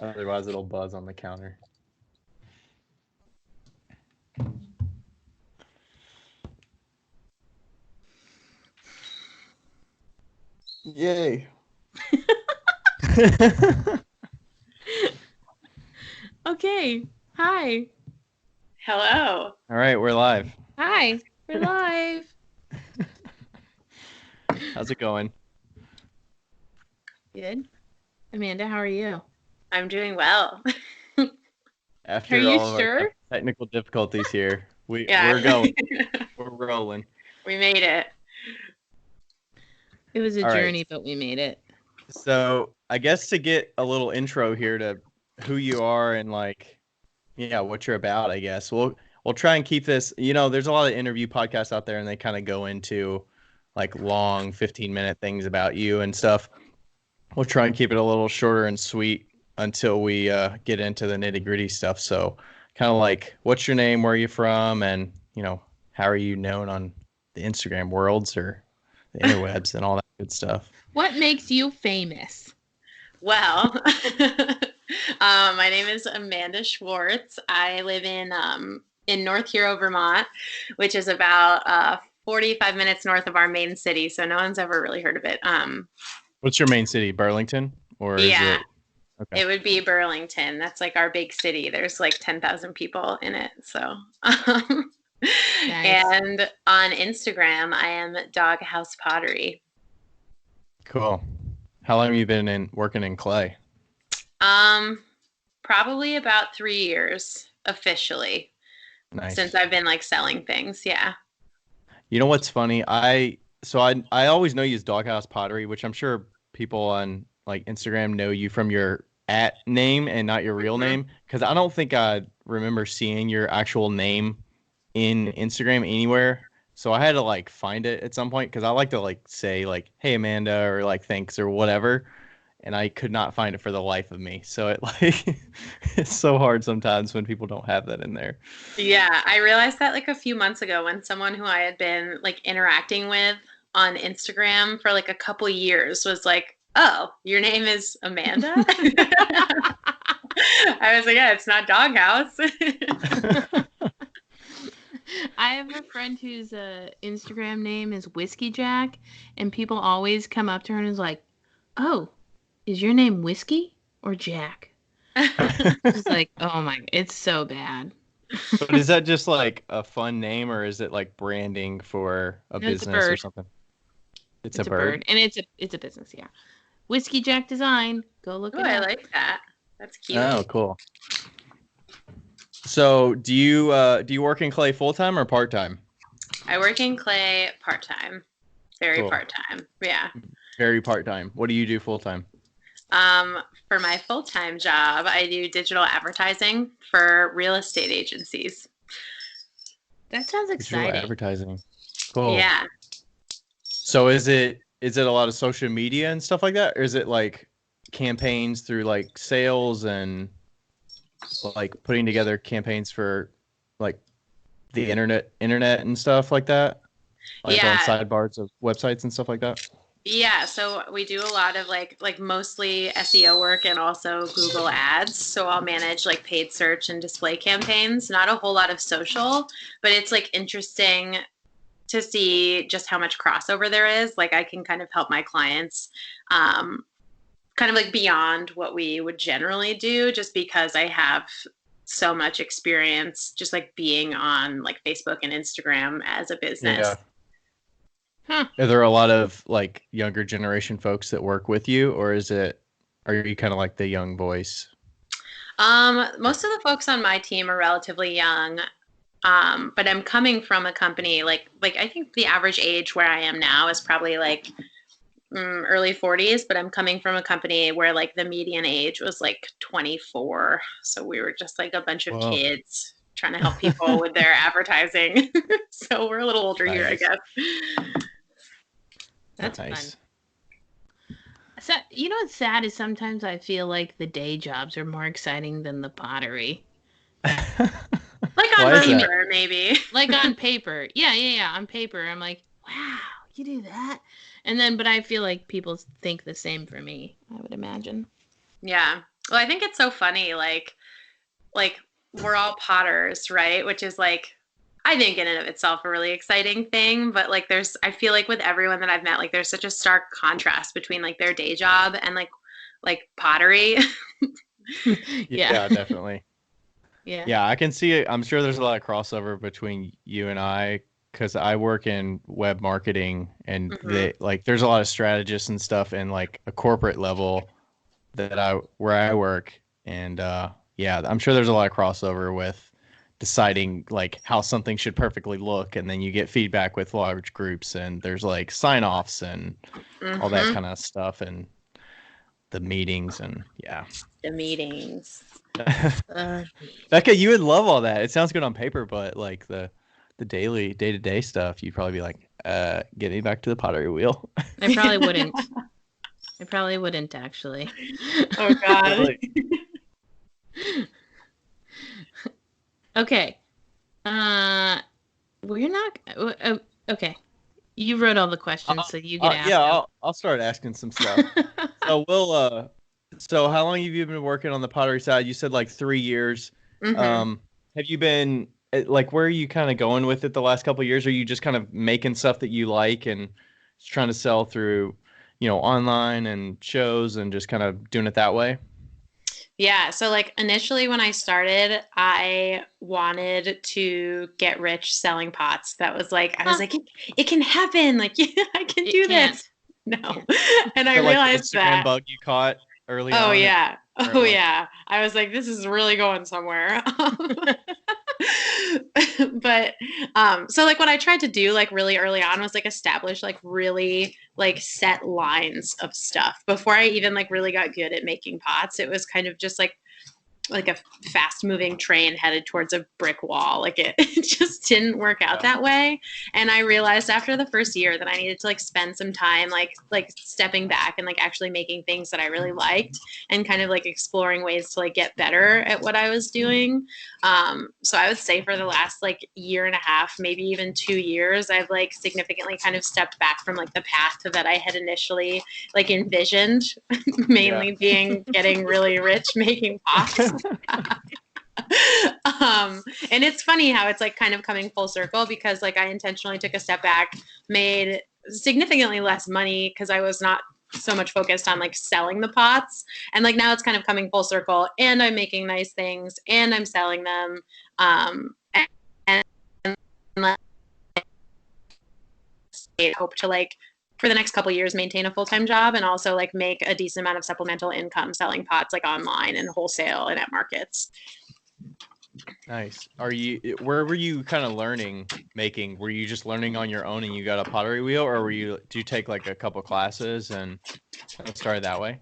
Otherwise, it'll buzz on the counter. Yay. Okay. Hi. Hello. All right, we're live. Hi. We're live. How's it going? Good. Amanda, how are you? I'm doing well. After Are you all of sure? our technical difficulties here, we're Yeah. going. We're rolling. We made it. It was a All right. journey, but we made it. So I guess to get a little intro here to who you are and what you're about, I guess we'll try and keep this. There's a lot of interview podcasts out there, and they kind of go into like long 15-minute things about you and stuff. We'll try and keep it a little shorter and sweet until we get into the nitty-gritty stuff. So kind of like, what's your name, where are you from, and how are you known on the Instagram worlds or the interwebs and all that good stuff. What makes you famous? Well, my name is Amanda Schwartz. I live in North Hero, Vermont, which is about 45 minutes north of our main city. So no one's ever really heard of it. What's your main city? Burlington? Or is it? Okay. It would be Burlington. That's like our big city. There's like 10,000 people in it. So, Nice. And on Instagram, I am Doghouse Pottery. Cool. How long have you been working in clay? Probably about 3 years officially. Nice. Since I've been like selling things. Yeah. You know what's funny? I always know you as Doghouse Pottery, which I'm sure people on like Instagram know you from your @ name and not your real name, because I don't think I remember seeing your actual name in Instagram anywhere. So I had to like find it at some point, because I like to like say like, hey Amanda, or like thanks or whatever, and I could not find it for the life of me. So it like it's so hard sometimes when people don't have that in there. Yeah, I realized that like a few months ago when someone who I had been like interacting with on Instagram for like a couple years was like, oh, your name is Amanda? I was like, yeah, it's not Doghouse. I have a friend whose Instagram name is Whiskey Jack, and people always come up to her and is like, oh, is your name Whiskey or Jack? It's like, oh my, it's so bad. But is that just like a fun name, or is it like branding for a business or something? It's a bird. And it's a business, yeah. Whiskey Jack Design. Go look it up. I like that. That's cute. Oh, cool. So, do you work in clay full time or part time? I work in clay part time. Very Cool. part time. Yeah. Very part time. What do you do full time? For my full time job, I do digital advertising for real estate agencies. That sounds exciting. Digital advertising. Cool. Yeah. So is it a lot of social media and stuff like that, or is it like campaigns through like sales and like putting together campaigns for like the internet and stuff like that? Like on sidebars of websites and stuff like that? Yeah, so we do a lot of like mostly SEO work and also Google Ads. So I'll manage like paid search and display campaigns. Not a whole lot of social, but it's like interesting to see just how much crossover there is. Like I can kind of help my clients kind of like beyond what we would generally do, just because I have so much experience just like being on like Facebook and Instagram as a business. Yeah. Huh. Are there a lot of like younger generation folks that work with you, or are you kind of like the young voice? Most of the folks on my team are relatively young. But I'm coming from a company like I think the average age where I am now is probably like early 40s, but I'm coming from a company where like the median age was like 24. So we were just like a bunch of kids trying to help people with their advertising. So we're a little older here, I guess. That's nice. Fun. So, you know what's sad is sometimes I feel like the day jobs are more exciting than the pottery. Like on paper, maybe. Like on paper. Yeah. On paper, I'm like, wow, you do that? And then, but I feel like people think the same for me, I would imagine. Yeah. Well, I think it's so funny, like we're all potters, right? Which is like I think in and of itself a really exciting thing, but like I feel like with everyone that I've met, like there's such a stark contrast between like their day job and like pottery. Yeah. Yeah, definitely. Yeah. Yeah, I can see it. I'm sure there's a lot of crossover between you and I because I work in web marketing and Hmm. there's a lot of strategists and stuff in like a corporate level where I work. And yeah, I'm sure there's a lot of crossover with deciding like how something should perfectly look. And then you get feedback with large groups and there's like sign offs and all that Hmm. kind of stuff and the meetings and yeah. The meetings. Becca, you would love all that. It sounds good on paper, but like the daily day-to-day stuff, you'd probably be like, get me back to the pottery wheel. I probably wouldn't. I probably wouldn't actually. Oh God. Really? Okay. We're not. Okay. You wrote all the questions, so you get asked Yeah, them. I'll start asking some stuff. So so how long have you been working on the pottery side? You said like 3 years. Hmm. Um, have you been like where are you kind of going with it the last couple of years? Are you just kind of making stuff that you like and just trying to sell through, online and shows and just kind of doing it that way? Yeah, so like initially when I started, I wanted to get rich selling pots. That was like I was Huh, like it can happen. Like yeah, I can it do can't. this. No. Can't. And I Is that like the realized Instagram that bug you caught early oh on? yeah. Or Oh like, yeah. I was like this is really going somewhere. But so like what I tried to do like really early on was like establish like really like set lines of stuff before I even like really got good at making pots. It was kind of just like a fast moving train headed towards a brick wall. Like it just didn't work out yeah. that way. And I realized after the first year that I needed to like spend some time like stepping back and like actually making things that I really liked and kind of like exploring ways to like get better at what I was doing. So I would say for the last like year and a half, maybe even 2 years, I've like significantly kind of stepped back from like the path that I had initially like envisioned, Yeah. mainly being getting really rich making pots. And it's funny how it's like kind of coming full circle because like I intentionally took a step back, made significantly less money because I was not so much focused on like selling the pots, and like now it's kind of coming full circle and I'm making nice things and I'm selling them. And like, I hope to like for the next couple years maintain a full-time job and also like make a decent amount of supplemental income selling pots like online and wholesale and at markets. Nice. Where were you kind of learning making? Were you just learning on your own and you got a pottery wheel, or do you take like a couple classes and kind of started that way?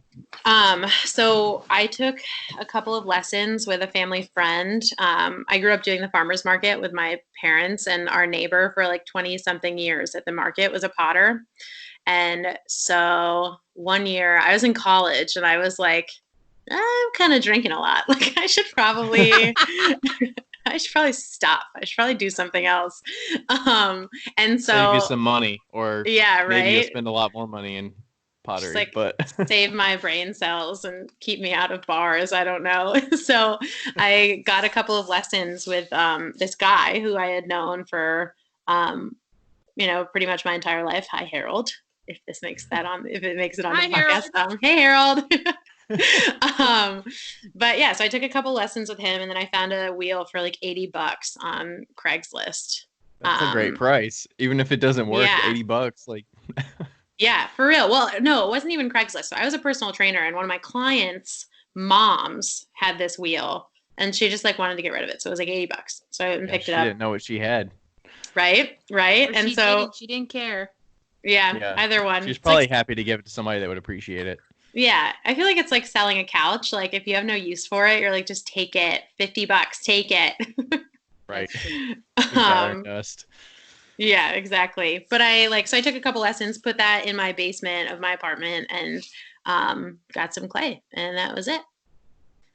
So I took a couple of lessons with a family friend. I grew up doing the farmer's market with my parents, and our neighbor for like 20 something years at the market was a potter. And so one year I was in college and I was like, I'm kind of drinking a lot. Like I should probably stop. I should probably do something else. And Save you so some money, or yeah, maybe you'll right. spend a lot more money in Just pottery. like But save my brain cells and keep me out of bars. I don't know. So I got a couple of lessons with this guy who I had known for, pretty much my entire life. Hi, Harold. If it makes it on the Hi, podcast. Harold. Hey, Harold. um, but yeah, so I took a couple lessons with him, and then I found a wheel for like $80 on Craigslist. that's a great Um, price, even if it doesn't work. yeah, $80, like yeah, for real. Well, no, it wasn't even Craigslist. So I was a personal trainer, and one of my clients' moms had this wheel, and she just like wanted to get rid of it. So it was like $80. So I went and yeah, picked it she up. didn't know what she had. Right, right. Or And she did so and she didn't care. yeah, Yeah, either one. she's It's like probably happy to give it to somebody that would appreciate it. yeah, I feel like it's like selling a couch. Like if you have no use for it, you're like just take it. $50, take it. Right. That's true. Good dollar um, dust. yeah, exactly. But so I took a couple lessons, put that in my basement of my apartment, and got some clay, and that was it.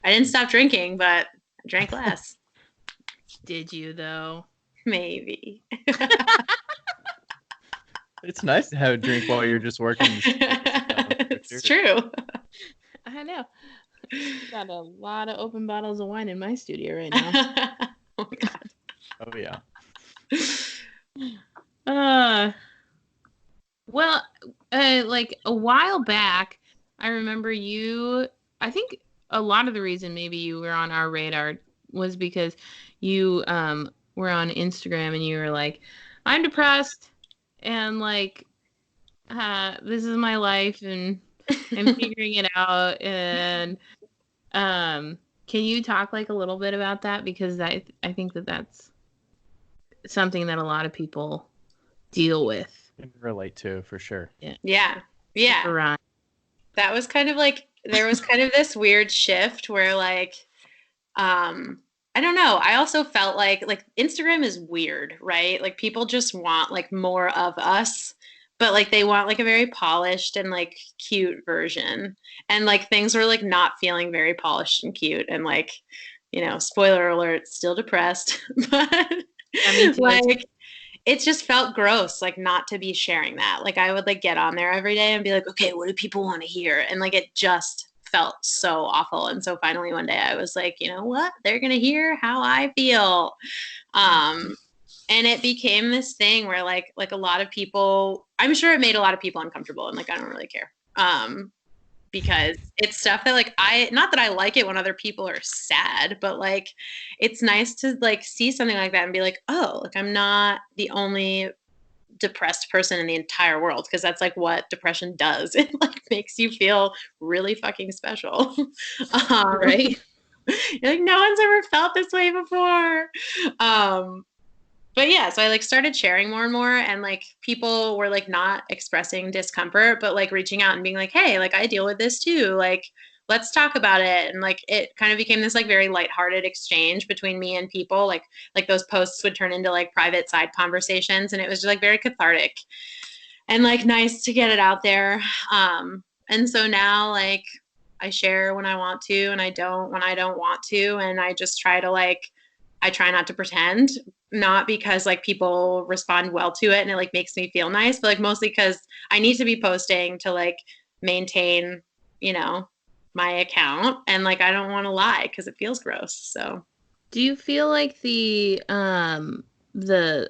I didn't stop drinking, but I drank less. Did you though? Maybe. It's nice to have a drink while you're just working. It's true. I know. Got a lot of open bottles of wine in my studio right now. Oh my God. Oh yeah. Well, like a while back, I remember I think a lot of the reason maybe you were on our radar was because you were on Instagram and you were like, I'm depressed and like this is my life and I'm figuring it out. And can you talk like a little bit about that? Because I think that's something that a lot of people deal with. Can relate to for sure. Yeah. Right. That was kind of like, there was kind of this weird shift where like, I don't know. I also felt like Instagram is weird, right? Like people just want like more of us, but like they want like a very polished and like cute version. And like things were like not feeling very polished and cute and like, spoiler alert, still depressed. But I mean, like it just felt gross, like not to be sharing that. Like I would like get on there every day and be like, okay, what do people want to hear? And like it just felt so awful. And so finally one day I was like, you know what? They're gonna hear how I feel. And it became this thing where like a lot of people, I'm sure it made a lot of people uncomfortable and like I don't really care. Because it's stuff that like not that I like it when other people are sad, but like it's nice to like see something like that and be like, oh, like I'm not the only depressed person in the entire world, because that's like what depression does. It like makes you feel really fucking special. right? You're like, no one's ever felt this way before. But yeah, so I like started sharing more and more, and like people were like not expressing discomfort, but like reaching out and being like, hey, like I deal with this too. Like, let's talk about it. And like it kind of became this like very lighthearted exchange between me and people. Like those posts would turn into like private side conversations, and it was just like very cathartic and like nice to get it out there. And so now like I share when I want to, and I don't when I don't want to, and I just try to like I try not to pretend, not because like people respond well to it and it like makes me feel nice, but like mostly because I need to be posting to like maintain, my account, and like I don't want to lie because it feels gross. So Do you feel like the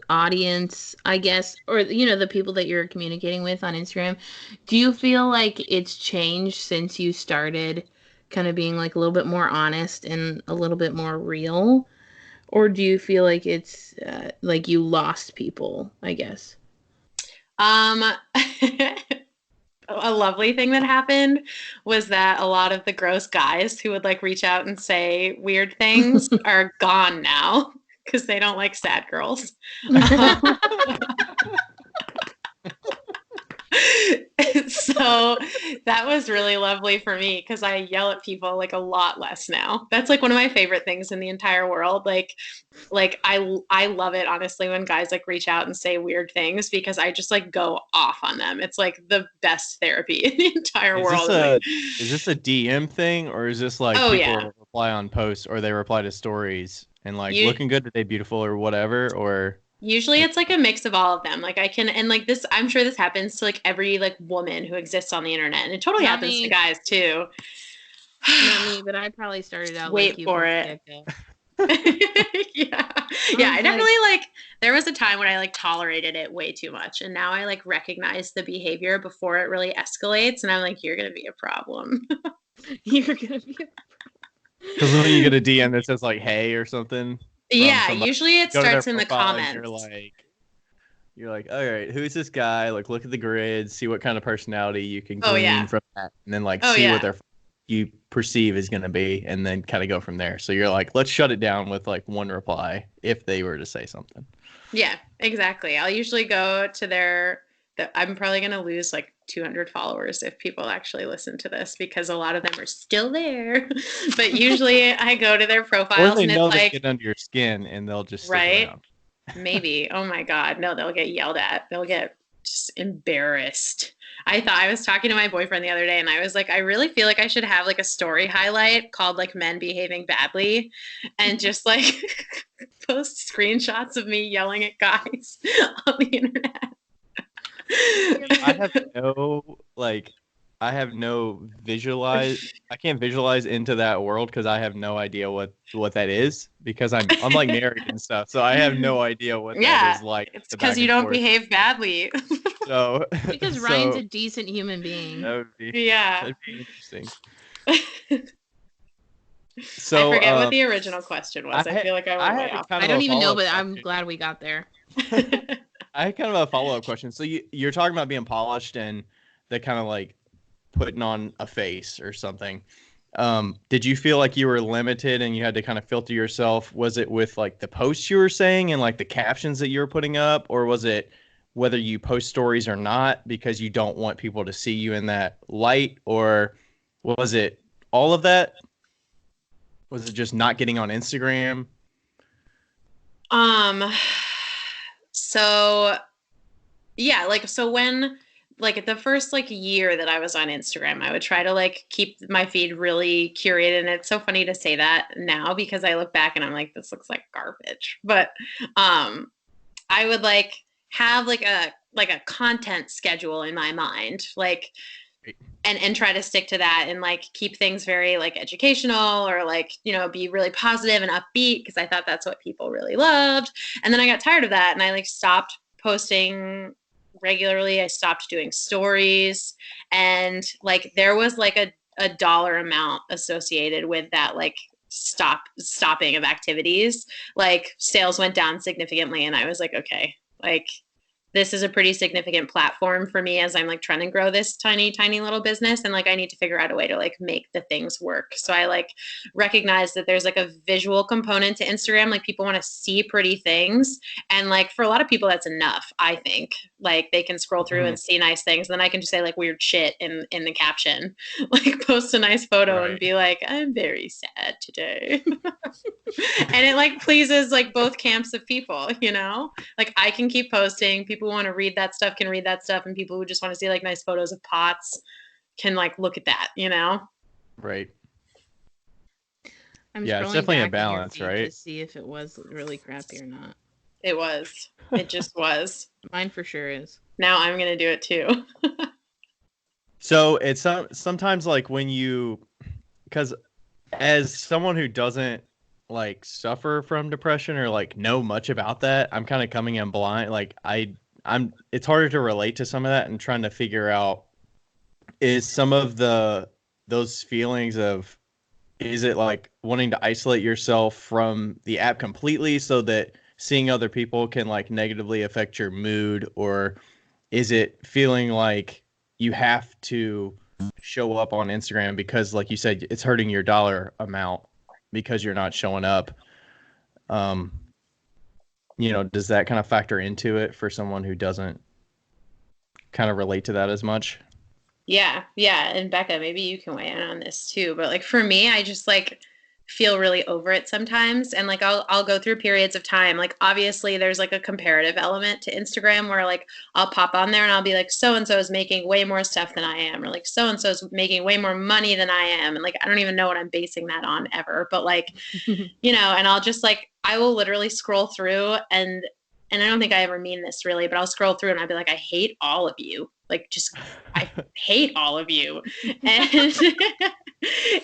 audience, I guess, or the people that you're communicating with on Instagram, do you feel like it's changed since you started kind of being like a little bit more honest and a little bit more real? Or do you feel like it's like you lost people, I guess? a lovely thing that happened was that a lot of the gross guys who would like reach out and say weird things are gone now because they don't like sad girls. So that was really lovely for me because I yell at people like a lot less now. That's like one of my favorite things in the entire world. Like I love it honestly when guys like reach out and say weird things, because I just like go off on them. It's like the best therapy in the entire world. Is this a DM thing, or is this like people reply on posts, or they reply to stories and like looking good today, beautiful, or whatever? Or usually it's like a mix of all of them. Like I can, and like this, I'm sure this happens to like every like woman who exists on the internet, and it totally happens to guys too. Not me, but I probably started out wait like you for it. Yeah. I definitely like there was a time when I like tolerated it way too much, and now I like recognize the behavior before it really escalates, and I'm like, you're gonna be a problem. You're gonna be a problem. Because when you get a DM that says like hey or something, usually it starts in the comments. You're like, all right, who's this guy? Like, look at the grid, see what kind of personality you can glean from that, and then like see what you perceive is going to be, and then kind of go from there. So you're like, let's shut it down with like one reply if they were to say something. Yeah, exactly. I'll usually go to I'm probably going to lose like 200 followers if people actually listen to this, because a lot of them are still there. But usually I go to their profiles, or they and know it's they like get under your skin and they'll just stick around. Maybe. Oh my God. No, they'll get yelled at. They'll get just embarrassed. I was talking to my boyfriend the other day, and I was like, I really feel like I should have like a story highlight called like men behaving badly, and just like post screenshots of me yelling at guys on the internet. I have no like I have no I can't visualize into that world because I have no idea what that is because I'm like married and stuff. So I have no idea what that Yeah, is like, it's the because back you and don't forth. behave badly. So Because Ryan's a decent human being. that would be Yeah. that'd be interesting. I So forget what the original question was. I feel like I went way had off. kind I of don't a even know, follow-up but I'm question. glad we got there. I had kind of a follow-up question. So you're talking about being polished and the kind of like putting on a face or something. Did you feel like you were limited and you had to kind of filter yourself? Was it with like the posts you were saying and like the captions that you were putting up, or was it whether you post stories or not because you don't want people to see you in that light, or was it all of that? Was it just not getting on Instagram? So yeah, like so when like the first like year that I was on Instagram, I would try to like keep my feed really curated. And it's so funny to say that now because I look back and I'm like, this looks like garbage. But I would like have like a content schedule in my mind. Like and try to stick to that and like keep things very like educational or like, you know, be really positive and upbeat because I thought that's what people really loved. And then I got tired of that and I like stopped posting regularly. I stopped doing stories and like there was like a dollar amount associated with that like stopping of activities. Like sales went down significantly and I was like, okay, like this is a pretty significant platform for me as I'm like trying to grow this tiny little business and like I need to figure out a way to like make the things work. So I like recognize that there's like a visual component to Instagram. Like people want to see pretty things and like for a lot of people that's enough, I think. Like they can scroll through and see nice things and then I can just say like weird shit in the caption. Like post a nice photo and be like I'm very sad today. And it like pleases like both camps of people, you know? Like I can keep posting. People who want to read that stuff can read that stuff, and people who just want to see like nice photos of pots can like look at that, you know? Right. I'm Yeah, it's scrolling definitely a back in your balance, feed right? to see if it was really crappy or not. It was. It just was. Mine for sure is. Now I'm gonna do it too. So it's sometimes like when you, because as someone who doesn't like suffer from depression or like know much about that, I'm kind of coming in blind. Like I'm it's harder to relate to some of that and trying to figure out is some of those feelings of, is it like wanting to isolate yourself from the app completely so that seeing other people can like negatively affect your mood, or is it feeling like you have to show up on Instagram because like you said it's hurting your dollar amount because you're not showing up? Does that kind of factor into it for someone who doesn't kind of relate to that as much? Yeah. And Becca, maybe you can weigh in on this too. But like for me, I just like feel really over it sometimes. And like I'll go through periods of time. Like obviously there's like a comparative element to Instagram where like I'll pop on there and I'll be like, so and so is making way more stuff than I am, or like so and so is making way more money than I am. And like I don't even know what I'm basing that on ever. But like, you know, and I'll just like I will literally scroll through and I don't think I ever mean this really, but I'll scroll through and I'll be like, I hate all of you. Like, just, I hate all of you. And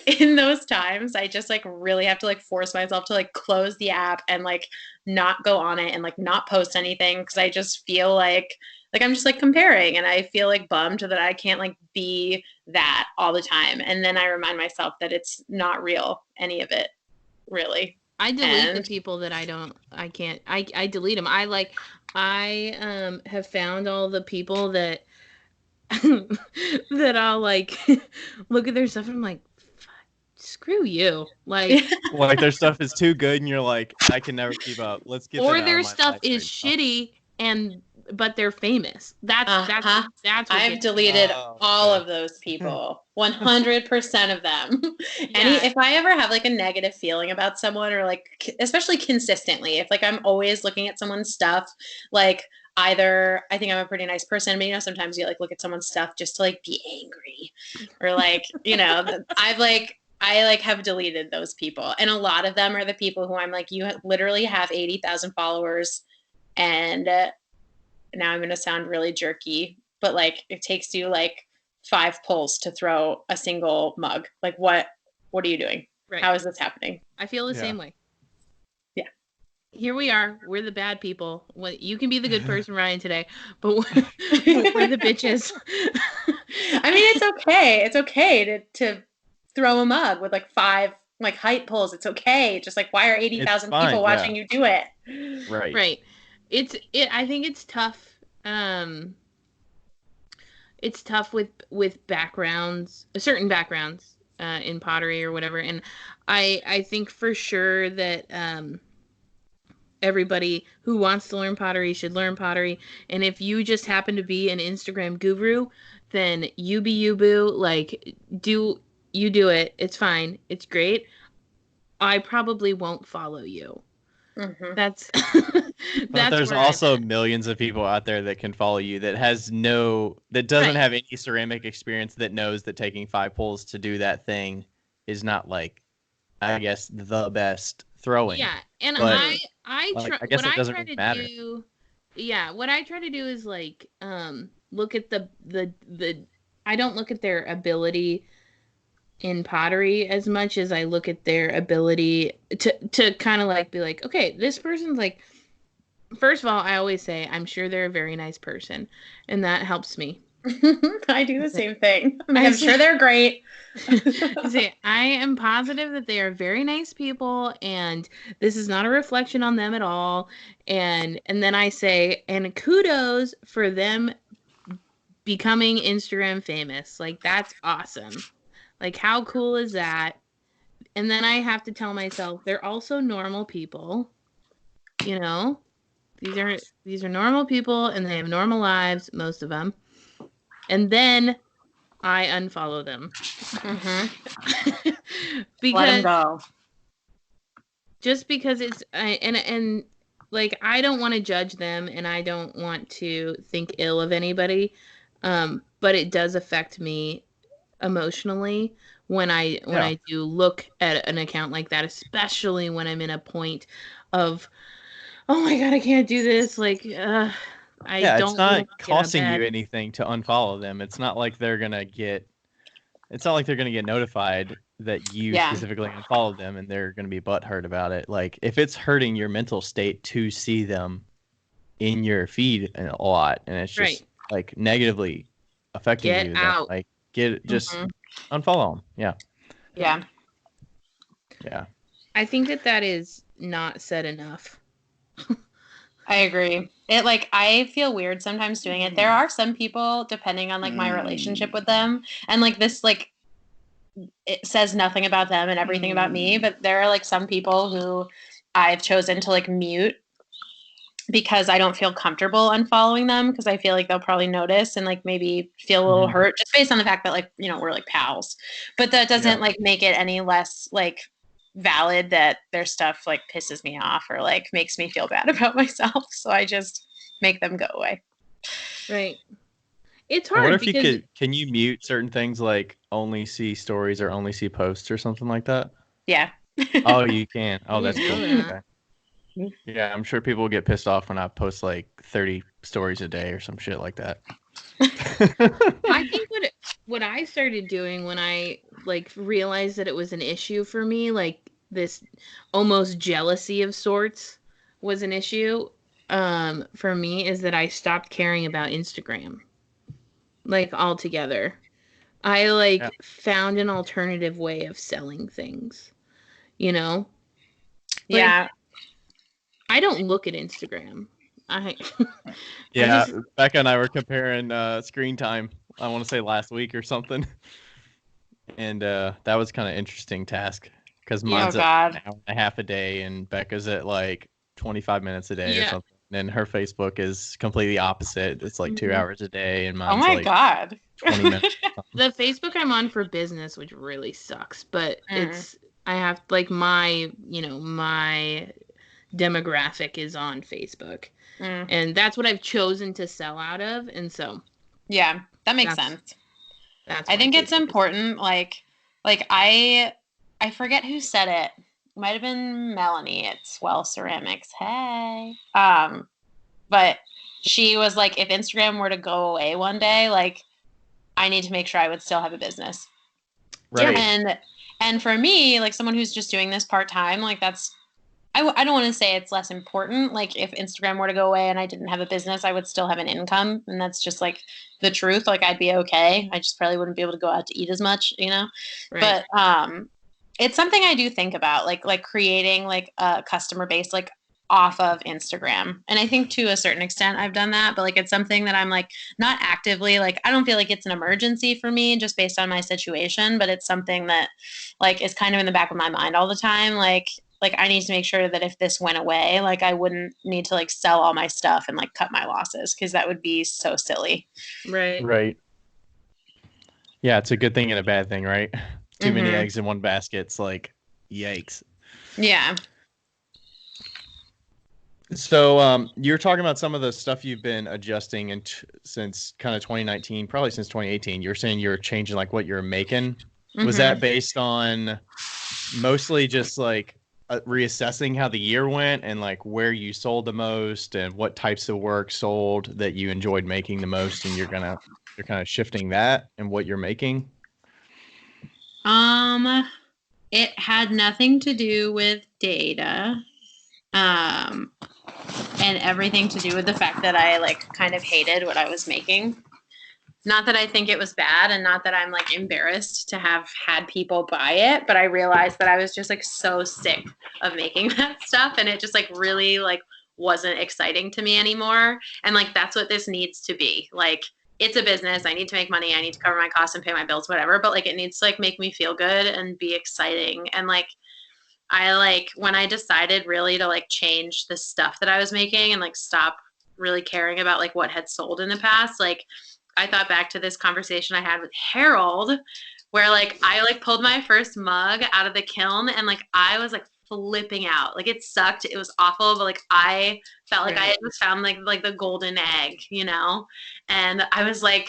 in those times, I just like really have to like force myself to like close the app and like not go on it and like not post anything because I just feel like I'm just like comparing and I feel like bummed that I can't like be that all the time. And then I remind myself that it's not real, any of it, really. I delete the people that I delete them. I have found all the people that that I'll like look at their stuff and I'm like, screw you. Like their stuff is too good and you're like, I can never keep up. Let's get or that their out of my stuff life is right now. shitty but they're famous. That's what I've deleted all of those people. 100% of them. Yeah. If I ever have like a negative feeling about someone or like especially consistently, if like I'm always looking at someone's stuff, like either I think I'm a pretty nice person, but you know, sometimes you like look at someone's stuff just to like be angry or like, you know, I have deleted those people. And a lot of them are the people who I'm like, you literally have 80,000 followers and now I'm going to sound really jerky, but like it takes you like 5 pulls to throw a single mug. Like what are you doing? Right. How is this happening? I feel the same way. Yeah. Here we are. We're the bad people. Well, you can be the good person, Ryan, today, but we're the bitches. I mean, it's okay. It's okay to throw a mug with like 5 like height pulls. It's okay. Just like, why are 80,000 people watching you do it? Right. Right. I think it's tough. It's tough with backgrounds, certain backgrounds, in pottery or whatever. And I think for sure that, everybody who wants to learn pottery should learn pottery. And if you just happen to be an Instagram guru, then you be you, boo. Like, do it. It's fine. It's great. I probably won't follow you. Mm-hmm. That's but there's also millions of people out there that can follow you that doesn't have any ceramic experience, that knows that taking 5 pulls to do that thing is not, like, I guess, the best throwing. Yeah, and but, I guess it doesn't really matter. What I try to do is, like, look at the I don't look at their ability in pottery as much as I look at their ability to kind of like be like, okay, this person's like, first of all, I always say I'm sure they're a very nice person, and that helps me. I do the same thing. I'm sure they're great. See, I am positive that they are very nice people, and this is not a reflection on them at all. And then I say, and kudos for them becoming Instagram famous. Like, that's awesome. Like, how cool is that? And then I have to tell myself they're also normal people. You know, these are normal people, and they have normal lives, most of them. And then I unfollow them. Mm-hmm. Because let them go. Just because it's and like, I don't want to judge them, and I don't want to think ill of anybody, but it does affect me emotionally when I do look at an account like that, especially when I'm in a point of, oh my god, I can't do this. Like, it's not costing you anything to unfollow them. It's not like they're gonna get notified that you specifically unfollowed them, and they're gonna be butthurt about it. Like, if it's hurting your mental state to see them in your feed a lot, and it's just like negatively affecting you, then, like, just unfollow them. Yeah. I think that is not said enough. I agree. I feel weird sometimes doing it. There are some people, depending on like my relationship with them, and like this, like, it says nothing about them and everything about me, but there are like some people who I've chosen to like mute because I don't feel comfortable unfollowing them, because I feel like they'll probably notice and like maybe feel a little hurt just based on the fact that, like, you know, we're like pals. But that doesn't like make it any less like valid that their stuff like pisses me off or like makes me feel bad about myself. So I just make them go away. Right. It's hard. What if can you mute certain things, like only see stories or only see posts or something like that? Yeah. Oh, you can. Oh, that's cool. Okay. Yeah, I'm sure people will get pissed off when I post like 30 stories a day or some shit like that. I think what I started doing when I like realized that it was an issue for me, like this almost jealousy of sorts was an issue for me, is that I stopped caring about Instagram, like, altogether. I found an alternative way of selling things, you know? Yeah. I don't look at Instagram. Becca and I were comparing screen time, I want to say last week or something. And that was kind of interesting task, because mine's an hour and a half a day, and Becca's at like 25 minutes a day or something. And her Facebook is completely opposite. It's like 2 hours a day, and mine's God. 20 minutes. The Facebook I'm on for business, which really sucks, but I have like my demographic is on Facebook, and that's what I've chosen to sell out of, and so that makes sense. I think it's important. Like I forget who said it. It might have been Melanie at Swell Ceramics. Hey. But she was like, if Instagram were to go away one day, like, I need to make sure I would still have a business. Right. And for me, like someone who's just doing this part-time, like that's, I don't want to say it's less important. Like if Instagram were to go away and I didn't have a business, I would still have an income. And that's just like the truth. Like I'd be okay. I just probably wouldn't be able to go out to eat as much, you know? Right. But it's something I do think about, like creating like a customer base, like off of Instagram. And I think to a certain extent I've done that, but like it's something that I'm like not actively, like I don't feel like it's an emergency for me just based on my situation, but it's something that like is kind of in the back of my mind all the time. Like I need to make sure that if this went away, like I wouldn't need to like sell all my stuff and like cut my losses because that would be so silly. Right. Right. Yeah, it's a good thing and a bad thing, right? Too many eggs in one basket. It's like, yikes. Yeah. So you're talking about some of the stuff you've been adjusting since kind of 2019, probably since 2018. You're saying you're changing like what you're making. Was that based on mostly just like reassessing how the year went and like where you sold the most and what types of work sold that you enjoyed making the most, and you're kind of shifting that and what you're making? It had nothing to do with data. And everything to do with the fact that I like kind of hated what I was making. Not that I think it was bad and not that I'm like embarrassed to have had people buy it, but I realized that I was just like so sick of making that stuff and it just like really like wasn't exciting to me anymore. And like that's what this needs to be. Like it's a business. I need to make money. I need to cover my costs and pay my bills, whatever. But like it needs to like make me feel good and be exciting. And like I like when I decided really to like change the stuff that I was making and like stop really caring about like what had sold in the past, like I thought back to this conversation I had with Harold where like I like pulled my first mug out of the kiln and like I was like flipping out. Like it sucked. It was awful, but like I felt like I had just found like the golden egg, you know? And I was like,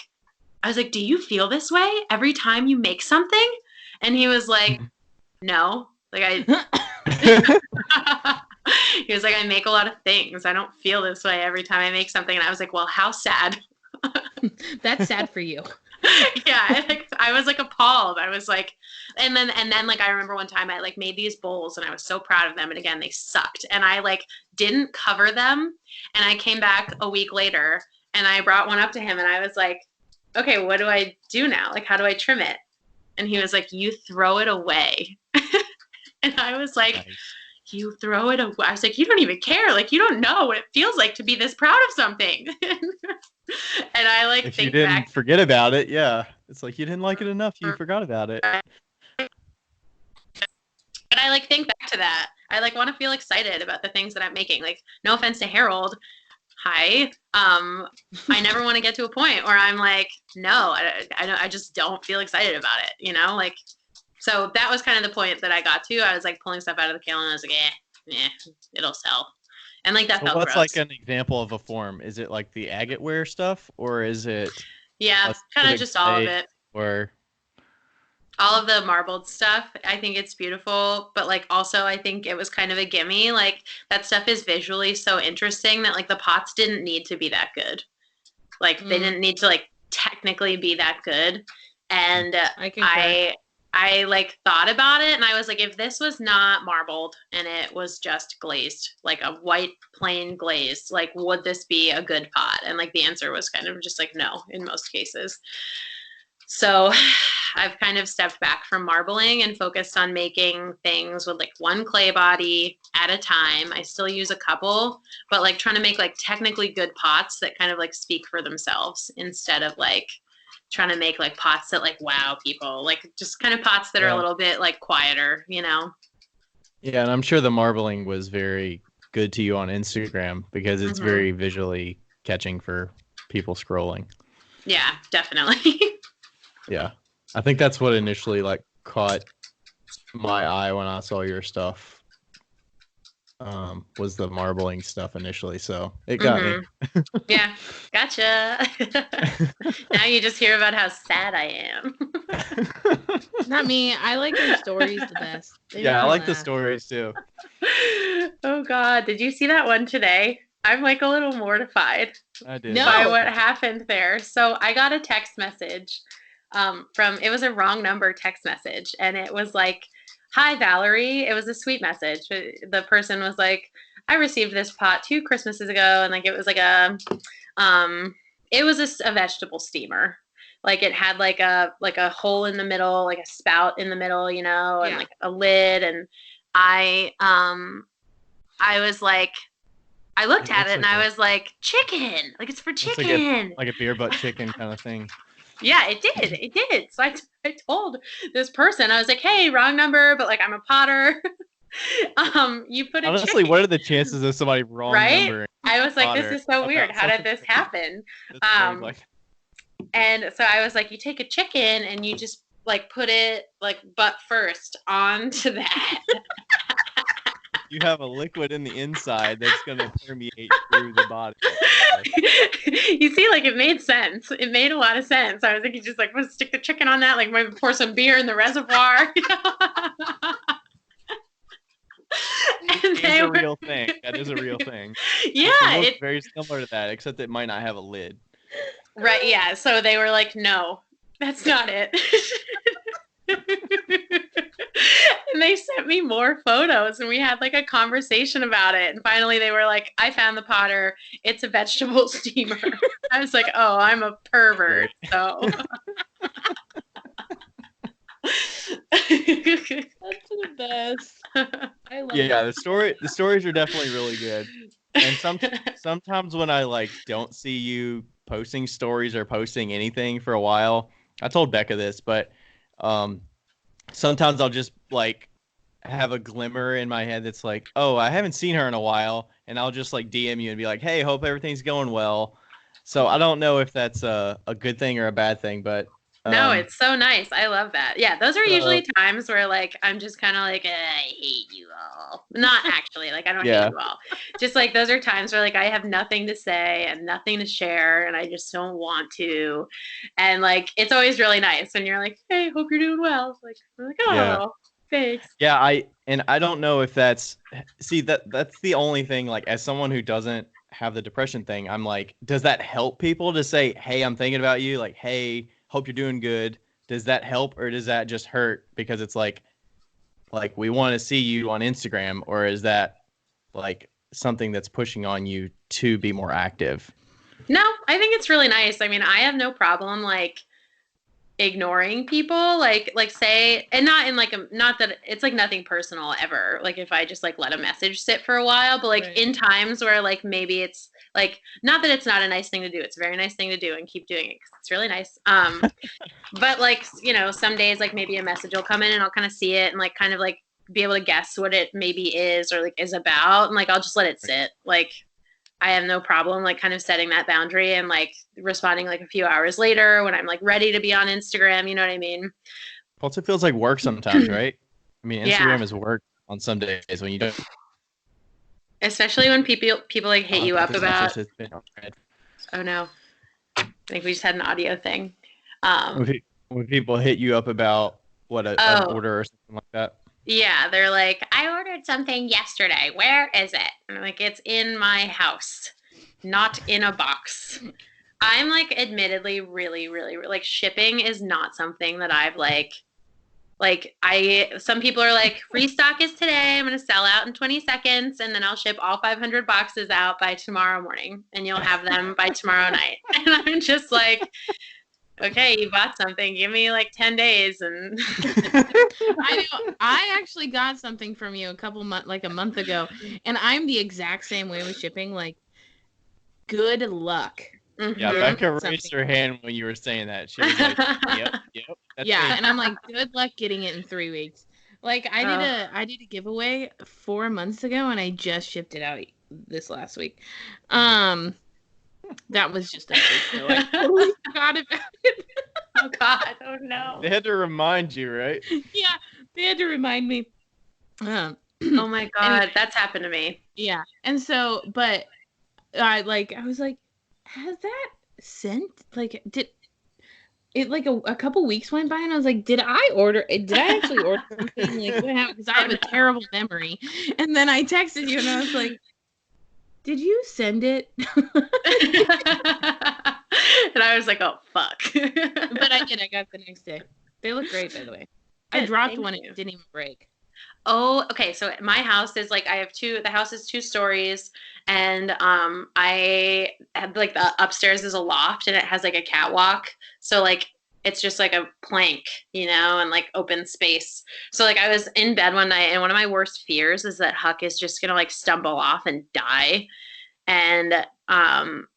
do you feel this way every time you make something? And he was like, no. Like he was like, I make a lot of things. I don't feel this way every time I make something. And I was like, well, how sad. That's sad for you. Yeah, I was like appalled. I was like, and then like I remember one time I like made these bowls and I was so proud of them. And again, they sucked. And I like didn't cover them. And I came back a week later and I brought one up to him and I was like, okay, what do I do now? Like, how do I trim it? And he was like, you throw it away. And I was like, nice. You throw it away. I was like, you don't even care. Like, you don't know what it feels like to be this proud of something. And I like if think you didn't back, forget about it, yeah. It's like you didn't like it enough, you forgot about it. But I like think back to that. I like want to feel excited about the things that I'm making. Like, no offense to Harold. Hi. I never want to get to a point where I'm like, no, I just don't feel excited about it, you know? Like, so that was kind of the point that I got to. I was like pulling stuff out of the kiln and I was like, it'll sell. And like that felt what's gross. Like an example of a form? Is it like the agate ware stuff or is it? Yeah, kind of just all of it. Or all of the marbled stuff. I think it's beautiful, but like also I think it was kind of a gimme. Like that stuff is visually so interesting that like the pots didn't need to be that good. Like they didn't need to like technically be that good. And I like thought about it and I was like, if this was not marbled and it was just glazed, like a white plain glaze, like would this be a good pot? And like the answer was kind of just like no in most cases. So I've kind of stepped back from marbling and focused on making things with like one clay body at a time. I still use a couple, but like trying to make like technically good pots that kind of like speak for themselves instead of like trying to make like pots that like wow people, like just kind of pots that are a little bit like quieter, you know? Yeah, and I'm sure the marbling was very good to you on Instagram because it's very visually catching for people scrolling. Yeah, definitely. Yeah. I think that's what initially like caught my eye when I saw your stuff. Was the marbling stuff initially, so it got me. Yeah, gotcha. Now you just hear about how sad I am. Not me. I like your stories the best. I like the stories too. Oh God, did you see that one today? I'm like a little mortified I did. by what happened there. So I got a text message it was a wrong number text message, and it was like, "Hi Valerie." It was a sweet message. The person was like, "I received this pot 2 Christmases ago," and like it was like it was a vegetable steamer. Like it had like a hole in the middle, like a spout in the middle, and like a lid. And I was like, I looked at it and I was like, chicken, like it's for chicken, like a beer butt chicken kind of thing. Yeah, it did. So I told this person, I was like, hey, wrong number, but like I'm a potter. You put a honestly, chicken. what are the chances of somebody wrong number? I was like, this is so weird. How did this happen? And so I was like, you take a chicken and you just like put it like butt first onto that. You have a liquid in the inside that's going to permeate through the body. You see, like it made sense. It made a lot of sense. I was like, you just like stick the chicken on that, like maybe pour some beer in the reservoir. It's a real thing. That is a real thing. Yeah, it's very similar to that, except it might not have a lid. Right, yeah. So they were like, no, that's not it. And they sent me more photos and we had like a conversation about it. And finally they were like, I found the potter. It's a vegetable steamer. I was like, oh, I'm a pervert. So that's the best. I love it. The stories are definitely really good. And sometimes when I like don't see you posting stories or posting anything for a while, I told Becca this, but sometimes I'll just like have a glimmer in my head that's like, oh, I haven't seen her in a while, and I'll just like DM you and be like, hey, hope everything's going well. So I don't know if that's a good thing or a bad thing, but no, it's so nice. I love that. Yeah, those are usually times where like I'm just kind of like, I hate you all. Not actually, like I don't hate you all. Just like those are times where like I have nothing to say and nothing to share, and I just don't want to. And like it's always really nice when you're like, hey, hope you're doing well. Like I'm like, oh, thanks. Yeah, I don't know if that's the only thing. Like as someone who doesn't have the depression thing, I'm like, does that help people to say, hey, I'm thinking about you? Like, hey, hope you're doing good. Does that help or does that just hurt because it's like we want to see you on Instagram, or is that like something that's pushing on you to be more active? No, I think it's really nice. I mean, I have no problem like ignoring people, like say, and not in like not that it's like nothing personal ever. Like if I just like let a message sit for a while, but like in times where like maybe it's like, not that it's not a nice thing to do. It's a very nice thing to do and keep doing it because it's really nice. But like, some days like maybe a message will come in and I'll kind of see it and like kind of like be able to guess what it maybe is or like is about. And like, I'll just let it sit. Like I have no problem like kind of setting that boundary and like responding like a few hours later when I'm like ready to be on Instagram. You know what I mean? Plus it feels like work sometimes, right? I mean, Instagram is work on some days when you don't. Especially when people like hit you up about. Oh no, I think we just had an audio thing. When people hit you up about what an order or something like that. Yeah, they're like, I ordered something yesterday. Where is it? And I'm like, it's in my house, not in a box. I'm like, admittedly, really, really, like shipping is not something that I've some people are like, restock is today. I'm going to sell out in 20 seconds and then I'll ship all 500 boxes out by tomorrow morning and you'll have them by tomorrow night. And I'm just like, okay, you bought something. Give me like 10 days. And I know. I actually got something from you a month ago, and I'm the exact same way with shipping. Like, good luck. Mm-hmm. Yeah, Becca raised her hand when you were saying that. She was like, yep. That's yeah, and I'm like, good luck getting it in 3 weeks. Like, I did a giveaway 4 months ago, and I just shipped it out this last week. That was just a fake, so I totally forgot about it. Oh God! Oh no! They had to remind you, right? Yeah, they had to remind me. Oh my God, anyway, that's happened to me. Yeah, and so, but I was like, has that sent? Like, did it like a couple weeks went by, and I was like, did I actually order something? Like, what happened? Because I have a terrible memory. And then I texted you, and I was like, did you send it? And I was like, oh, fuck. But I got the next day. They look great, by the way. I dropped one and it didn't even break. Oh, okay. So my house is like, the house is 2 stories, and I have like the upstairs is a loft, and it has like a catwalk. So like it's just like a plank, and like open space. So like I was in bed one night, and one of my worst fears is that Huck is just gonna like stumble off and die. And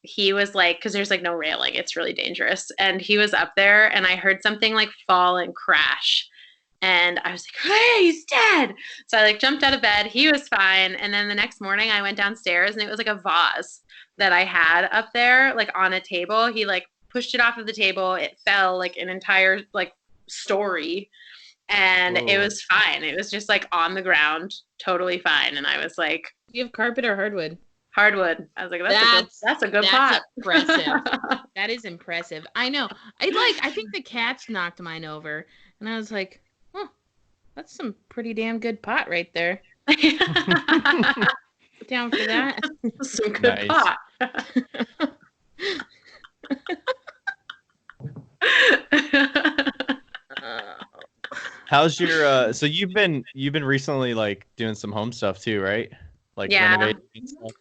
he was like, because there's like no railing, it's really dangerous. And he was up there, and I heard something like fall and crash. And I was like, hey, he's dead. So I like jumped out of bed. He was fine. And then the next morning I went downstairs, and it was like a vase that I had up there, like on a table. He like pushed it off of the table. It fell like an entire like story. And It was fine. It was just like on the ground, totally fine. And I was like, you have carpet or hardwood? Hardwood. I was like, that's a good pot. Impressive. That is impressive. I know. I think the cats knocked mine over. And I was like, that's some pretty damn good pot right there. Down for that. Some good pot. How's your so you've been recently like doing some home stuff too, right? Like renovating and stuff.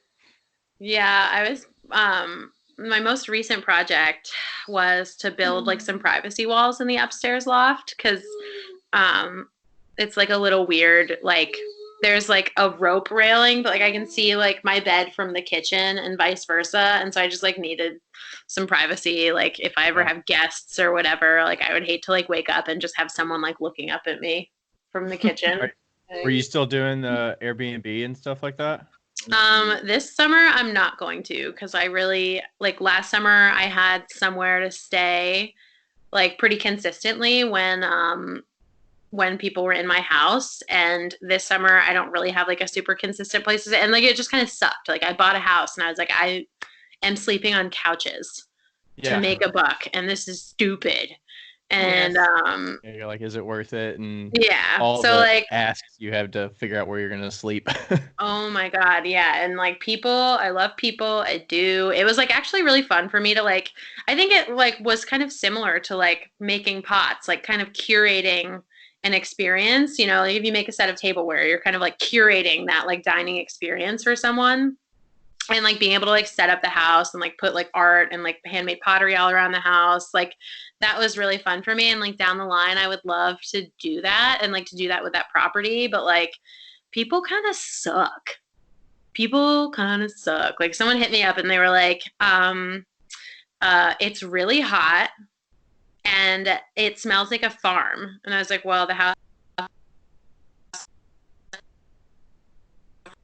Yeah, I was my most recent project was to build like some privacy walls in the upstairs loft, because it's like a little weird, like there's like a rope railing, but like I can see like my bed from the kitchen and vice versa. And so I just like needed some privacy. Like if I ever have guests or whatever, like I would hate to like wake up and just have someone like looking up at me from the kitchen. Were you still doing the Airbnb and stuff like that? This summer I'm not going to, because I really like last summer I had somewhere to stay like pretty consistently when people were in my house, and this summer I don't really have like a super consistent place to stay, and like it just kind of sucked. Like I bought a house and I was like, I am sleeping on couches to make a buck, and this is stupid. And you're like, is it worth it? And all so like asks you have to figure out where you're gonna sleep. Oh my god, yeah. And like people, I love people. I do. It was like actually really fun for me to like, I think it like was kind of similar to like making pots, like kind of curating an experience. Like if you make a set of tableware, you're kind of like curating that like dining experience for someone. And like being able to like set up the house and like put like art and like handmade pottery all around the house, like that was really fun for me. And like down the line I would love to do that, and like to do that with that property, but like people kind of suck. Like someone hit me up and they were like, it's really hot and it smells like a farm. And I was like, well, the house,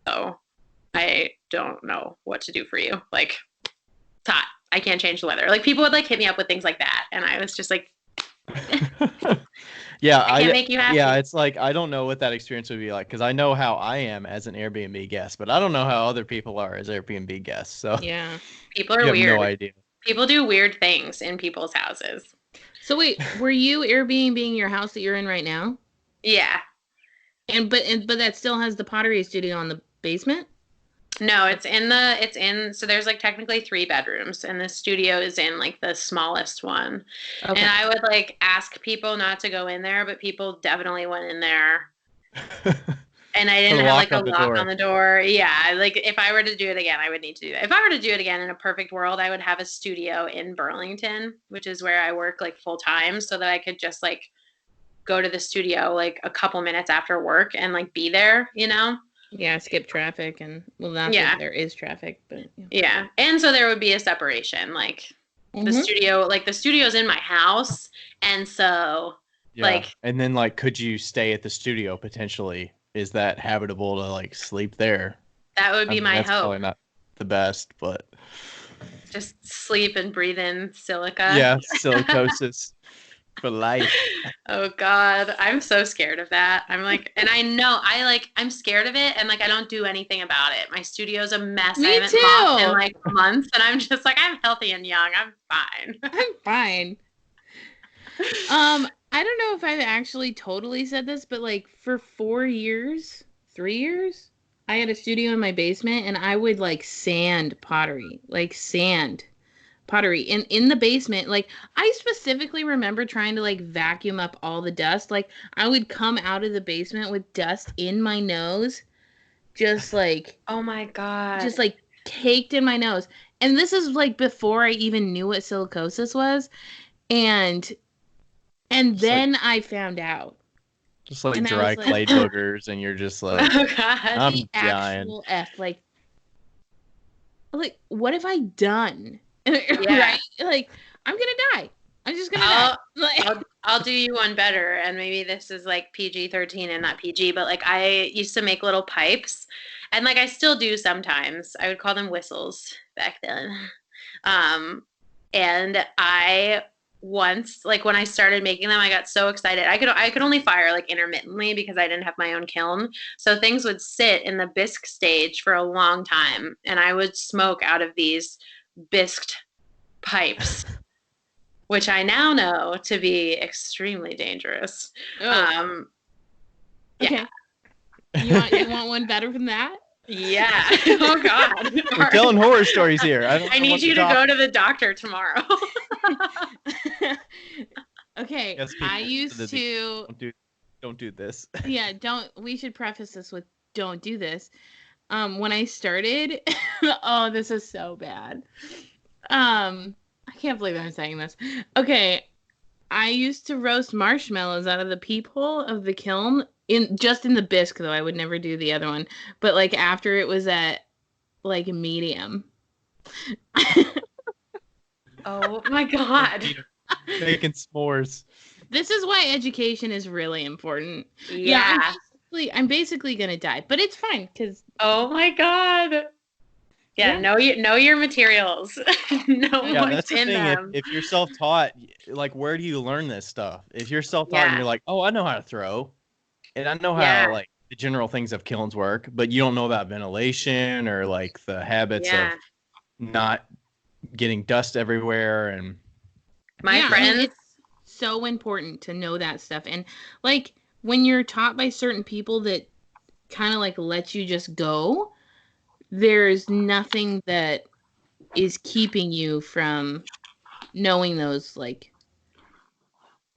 so I don't know what to do for you. Like, it's hot. I can't change the weather. Like people would like hit me up with things like that, and I was just like, yeah, I can't make you happy. Yeah, it's like I don't know what that experience would be like, because I know how I am as an Airbnb guest, but I don't know how other people are as Airbnb guests. So yeah, people are weird. Have no idea. People do weird things in people's houses. So wait, were you Airbnb-ing your house that you're in right now? Yeah. But that still has the pottery studio on the basement? No, so there's like technically 3 bedrooms, and the studio is in like the smallest one. Okay. And I would like ask people not to go in there, but people definitely went in there. And I didn't have like a lock on the door. Yeah, like if I were to do it again, I would need to do that. If I were to do it again in a perfect world, I would have a studio in Burlington, which is where I work like full time, so that I could just like go to the studio like a couple minutes after work and like be there, Yeah, skip traffic, and well, not that there is traffic, but yeah. And so there would be a separation, like the studio's in my house, and so like, and then like, could you stay at the studio potentially? Is that habitable to like sleep there? That would be my hope. That's probably not the best, but just sleep and breathe in silica. Yeah, silicosis. For life. Oh God, I'm so scared of that. I'm like, and I know I'm scared of it, and like I don't do anything about it. My studio's a mess. Me I haven't too. mopped in like months, and I'm just like, I'm healthy and young. I'm fine. I'm fine. I don't know if I've actually totally said this, but like for 3 years, I had a studio in my basement, and I would like sand pottery, like sand. pottery in the basement. Like, I specifically remember trying to like vacuum up all the dust. Like, I would come out of the basement with dust in my nose, just like Oh my God. just like caked in my nose. And this is like before I even knew what silicosis was. And then I found out. Just like And I dry was like, clay boogers, and you're just like, Oh God. I'm the dying. actual F. Like, what have I done? Yeah. Right? Like, I'm gonna die. I'm just gonna die. Like, I'll do you one better, and maybe this is like PG-13 and not PG, but like I used to make little pipes, and like I still do sometimes. I would call them whistles back then. And I once, like when I started making them, I got so excited. I could only fire like intermittently because I didn't have my own kiln. So things would sit in the bisque stage for a long time, and I would smoke out of these bisqued pipes, which I now know to be extremely dangerous. oh, Yeah. okay. You want one better than that? Yeah. Oh God. We're telling horror stories here. I need you to go to the doctor tomorrow. Okay. Yes, I used to. Don't do this. Yeah. We should preface this with don't do this. When I started, oh, this is so bad. I can't believe I'm saying this. Okay. I used to roast marshmallows out of the peephole of the kiln in the bisque, though. I would never do the other one. But like after it was at like medium. Oh my God. Making s'mores. This is why education is really important. Yeah. I'm basically gonna die, but it's fine because. Oh my God. Yeah. Know your materials. Know what's That's the in thing. them. If you're self-taught, like, where do you learn this stuff? If you're self-taught and you're like, oh, I know how to throw, and I know how like the general things of kilns work, but you don't know about ventilation or like the habits of not getting dust everywhere. And my friends, it's so important to know that stuff. And like when you're taught by certain people that kind of like let you just go, there's nothing that is keeping you from knowing those, like,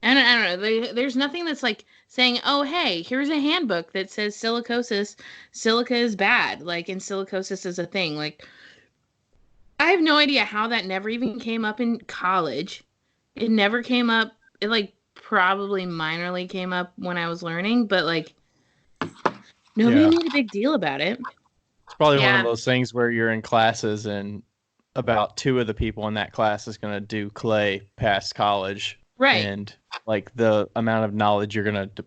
I don't know. There's nothing that's like saying, oh, hey, here's a handbook that says silica is bad. Like, and silicosis is a thing. Like, I have no idea how that never even came up in college. It never came up. It like probably minorly came up when I was learning, but like nobody made a big deal about it. It's probably one of those things where you're in classes and about 2 of the people in that class is going to do clay past college. Right. And like the amount of knowledge you're going to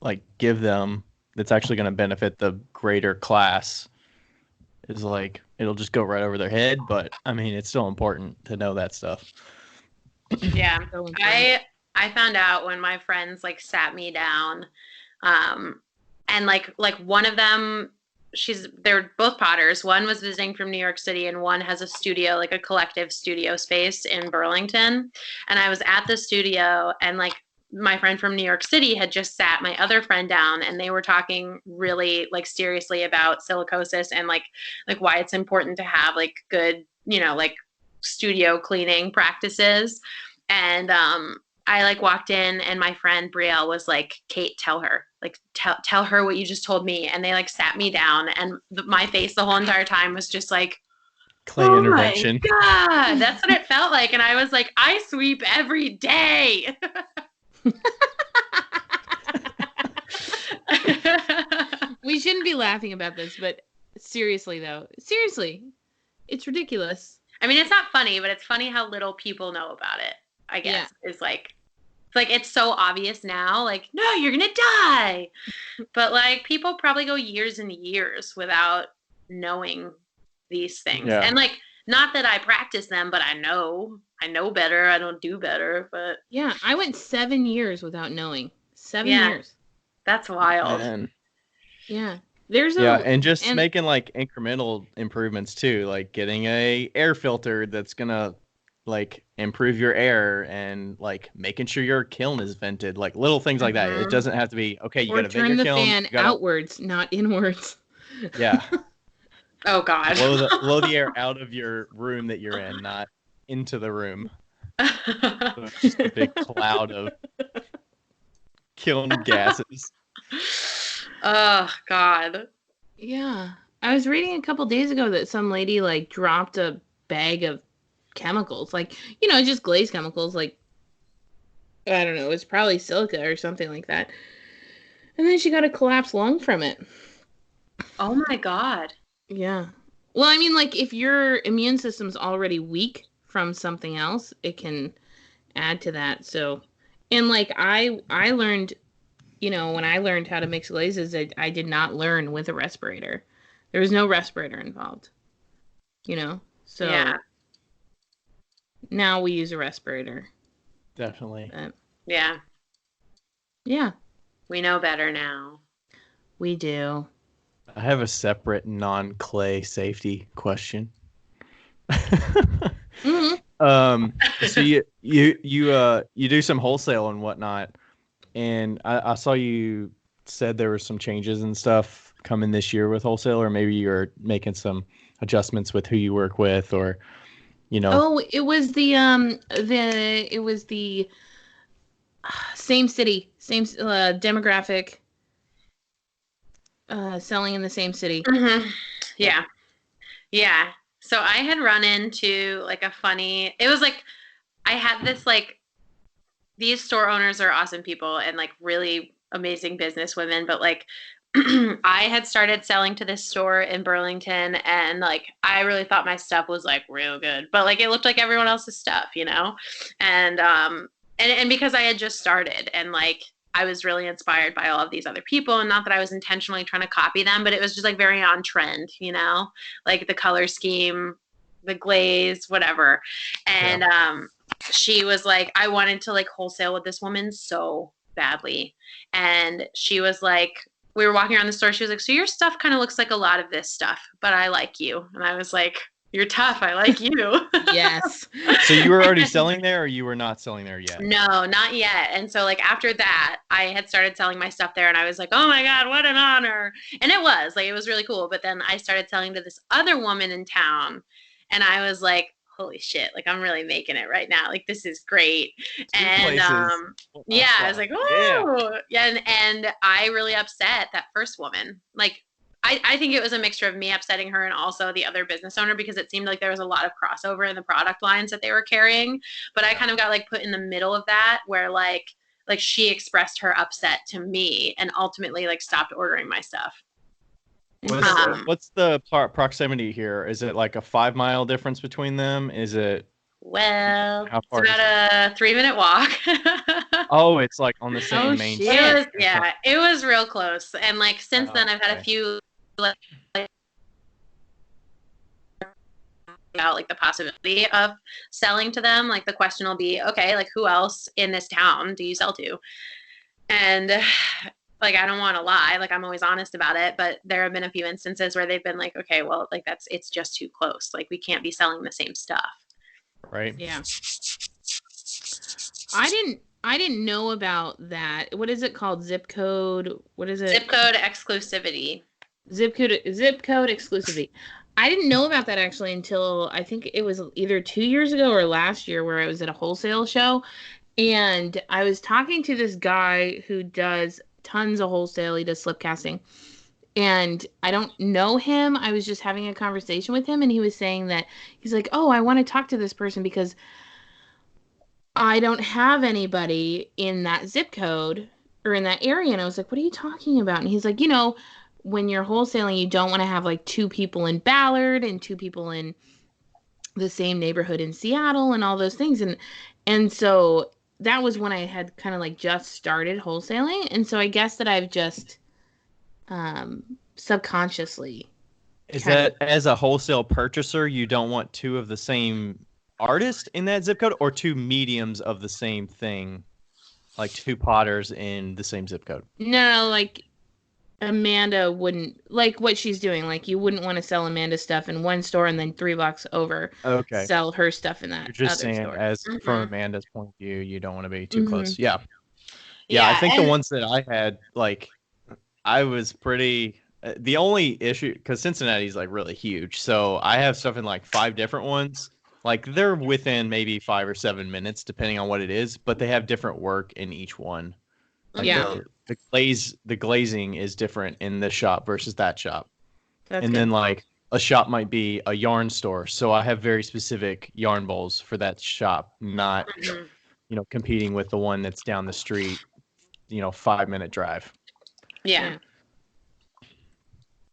like give them that's actually going to benefit the greater class is like, it'll just go right over their head. But I mean, it's still important to know that stuff. Yeah. I found out when my friends like sat me down, and like one of them, they're both potters. One was visiting from New York City and one has a studio, like a collective studio space in Burlington. And I was at the studio and like my friend from New York City had just sat my other friend down and they were talking really like seriously about silicosis and like why it's important to have like good, like studio cleaning practices. And I like walked in and my friend Brielle was like, Kate, tell her, like, tell her what you just told me. And they like sat me down and my face the whole entire time was just like, clay intervention. My God, that's what it felt like. And I was like, I sweep every day. We shouldn't be laughing about this, but seriously, it's ridiculous. I mean, it's not funny, but it's funny how little people know about it, I guess. Yeah. It's so obvious now, like, no, you're going to die. But like people probably go years and years without knowing these things. Yeah. And like, not that I practice them, but I know better. I don't do better, but yeah, I went 7 years without knowing. 7 years. That's wild. Man. Yeah. And making like incremental improvements too, like getting a air filter that's gonna like improve your air and like making sure your kiln is vented, like little things like that. It doesn't have to be okay. You gotta vent your kiln. Turn the fan outwards, not inwards. Yeah. Oh God. blow the air out of your room that you're in, not into the room. So it's just a big cloud of killing gases. Oh God. Yeah. I was reading a couple days ago that some lady like dropped a bag of chemicals, like, just glaze chemicals, like, I don't know, it's probably silica or something like that. And then she got a collapsed lung from it. Oh my God. Yeah. Well, I mean, like, if your immune system's already weak from something else, it can add to that. So, and like, I learned, when I learned how to mix glazes, I did not learn with a respirator. There was no respirator involved, So Yeah. now we use a respirator. Definitely. But, Yeah. yeah. We know better now. We do. I have a separate non-clay safety question. Mm-hmm. So you do some wholesale and whatnot, and I saw you said there were some changes and stuff coming this year with wholesale, or maybe you're making some adjustments with who you work with, or Oh, it was the same city, same demographic, selling in the same city. Mm-hmm. Yeah. Yeah. So I had run into like it was like, I had this like, these store owners are awesome people and like really amazing business women, but like I had started selling to this store in Burlington, and like I really thought my stuff was like real good, but like it looked like everyone else's stuff, and because I had just started, and like I was really inspired by all of these other people, and not that I was intentionally trying to copy them, but it was just like very on trend, like the color scheme, the glaze, whatever. And she was like, I wanted to like wholesale with this woman so badly. And she was like, we were walking around the store. She was like, so your stuff kind of looks like a lot of this stuff, but I like you. And I was like, you're tough. I like you. Yes. So you were already selling there, or you were not selling there yet? No, not yet. And so like after that, I had started selling my stuff there, and I was like, oh my God, what an honor. And it was really cool. But then I started selling to this other woman in town, and I was like, holy shit, like I'm really making it right now. Like this is great. And yeah, I was like, oh yeah. And I really upset that first woman. Like I think it was a mixture of me upsetting her and also the other business owner, because it seemed like there was a lot of crossover in the product lines that they were carrying. But I kind of got like put in the middle of that, where like she expressed her upset to me and ultimately like stopped ordering my stuff. What's the proximity here? Is it like a 5-mile difference between them? Is it? Well, it's about a 3-minute walk. Oh, it's like on the same main street. It was real close. And like since then, I've had a few like about like the possibility of selling to them. Like the question will be, okay, like who else in this town do you sell to? And like, I don't want to lie. Like, I'm always honest about it. But there have been a few instances where they've been like, okay, well, like it's just too close. Like, we can't be selling the same stuff. Right. Yeah. I didn't know about that. What is it called? Zip code? What is it? Zip code exclusivity. Zip code exclusivity. I didn't know about that actually until I think it was either 2 years ago or last year, where I was at a wholesale show, and I was talking to this guy who does tons of wholesale. He does slip casting, and I don't know him. I was just having a conversation with him, and he was saying that he's like, oh, I want to talk to this person because I don't have anybody in that zip code or in that area. And I was like, what are you talking about? And he's like, when you're wholesaling, you don't want to have like 2 people in Ballard and 2 people in the same neighborhood in Seattle and all those things. And so that was when I had kind of like just started wholesaling. And so I guess that I've just subconsciously. Is that as a wholesale purchaser, you don't want 2 of the same artist in that zip code, or 2 mediums of the same thing, like 2 potters in the same zip code? No, like Amanda wouldn't, like what she's doing. Like you wouldn't want to sell Amanda's stuff in one store and then 3 blocks over sell her stuff in that You're just other saying store. as from Amanda's point of view, you don't want to be too close. Yeah. I think the ones that I had, like, I was pretty, the only issue, because Cincinnati's like really huge, so I have stuff in like 5 different ones, Like they're within maybe 5 or 7 minutes, depending on what it is, but they have different work in each one. Like Yeah. the glazing is different in this shop versus that shop. That's And good. then like a shop might be a yarn store. So I have very specific yarn bowls for that shop, not, competing with the one that's down the street, 5-minute drive. Yeah.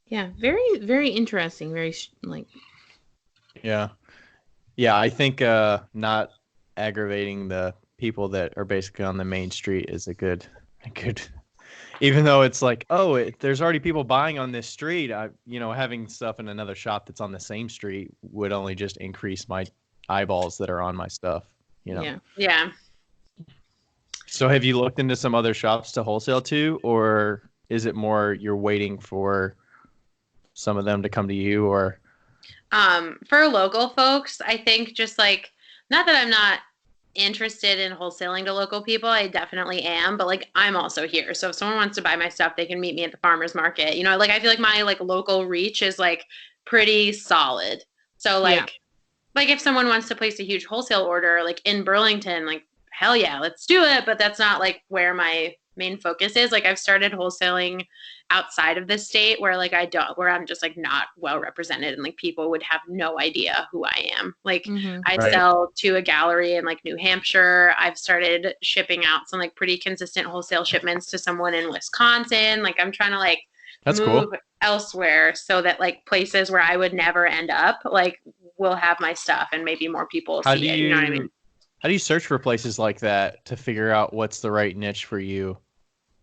Yeah. Very, very interesting. Very Yeah. Yeah, I think not aggravating the people that are basically on the main street is a good, even though it's like, there's already people buying on this street. Having stuff in another shop that's on the same street would only just increase my eyeballs that are on my stuff. Yeah. So have you looked into some other shops to wholesale to, or is it more you're waiting for some of them to come to you, or? For local folks, I think just like, not that I'm not interested in wholesaling to local people, I definitely am, but like I'm also here. So if someone wants to buy my stuff, they can meet me at the farmer's market. Like I feel like my like local reach is like pretty solid. So like if someone wants to place a huge wholesale order like in Burlington, like hell yeah, let's do it. But that's not like where my main focus is. Like I've started wholesaling outside of the state where like where I'm just like not well represented and like people would have no idea who I am. Like I sell to a gallery in like New Hampshire. I've started shipping out some like pretty consistent wholesale shipments to someone in Wisconsin. Like I'm trying to like move elsewhere so that like places where I would never end up like will have my stuff and maybe more people see it. You know what I mean? How do you search for places like that to figure out what's the right niche for you?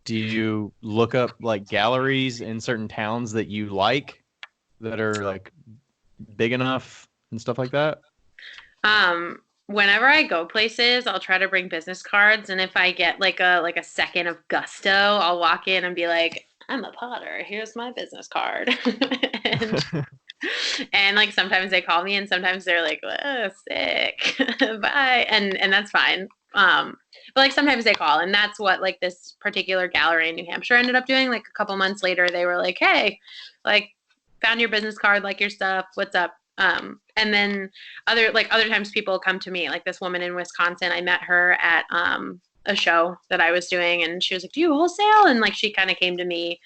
Do you look up like galleries in certain towns that you like that are like big enough and stuff like that? Whenever I go places, I'll try to bring business cards, and if I get like a second of gusto, I'll walk in and be like, "I'm a potter. Here's my business card." and like sometimes they call me, and sometimes they're like, "Oh, sick, bye," and that's fine. But like sometimes they call, and that's what like this particular gallery in New Hampshire ended up doing. Like a couple months later, they were like, "Hey, like found your business card, like your stuff. What's up?" And then other times people come to me. Like this woman in Wisconsin, I met her at a show that I was doing, and she was like, "Do you wholesale?" And like she kind of came to me.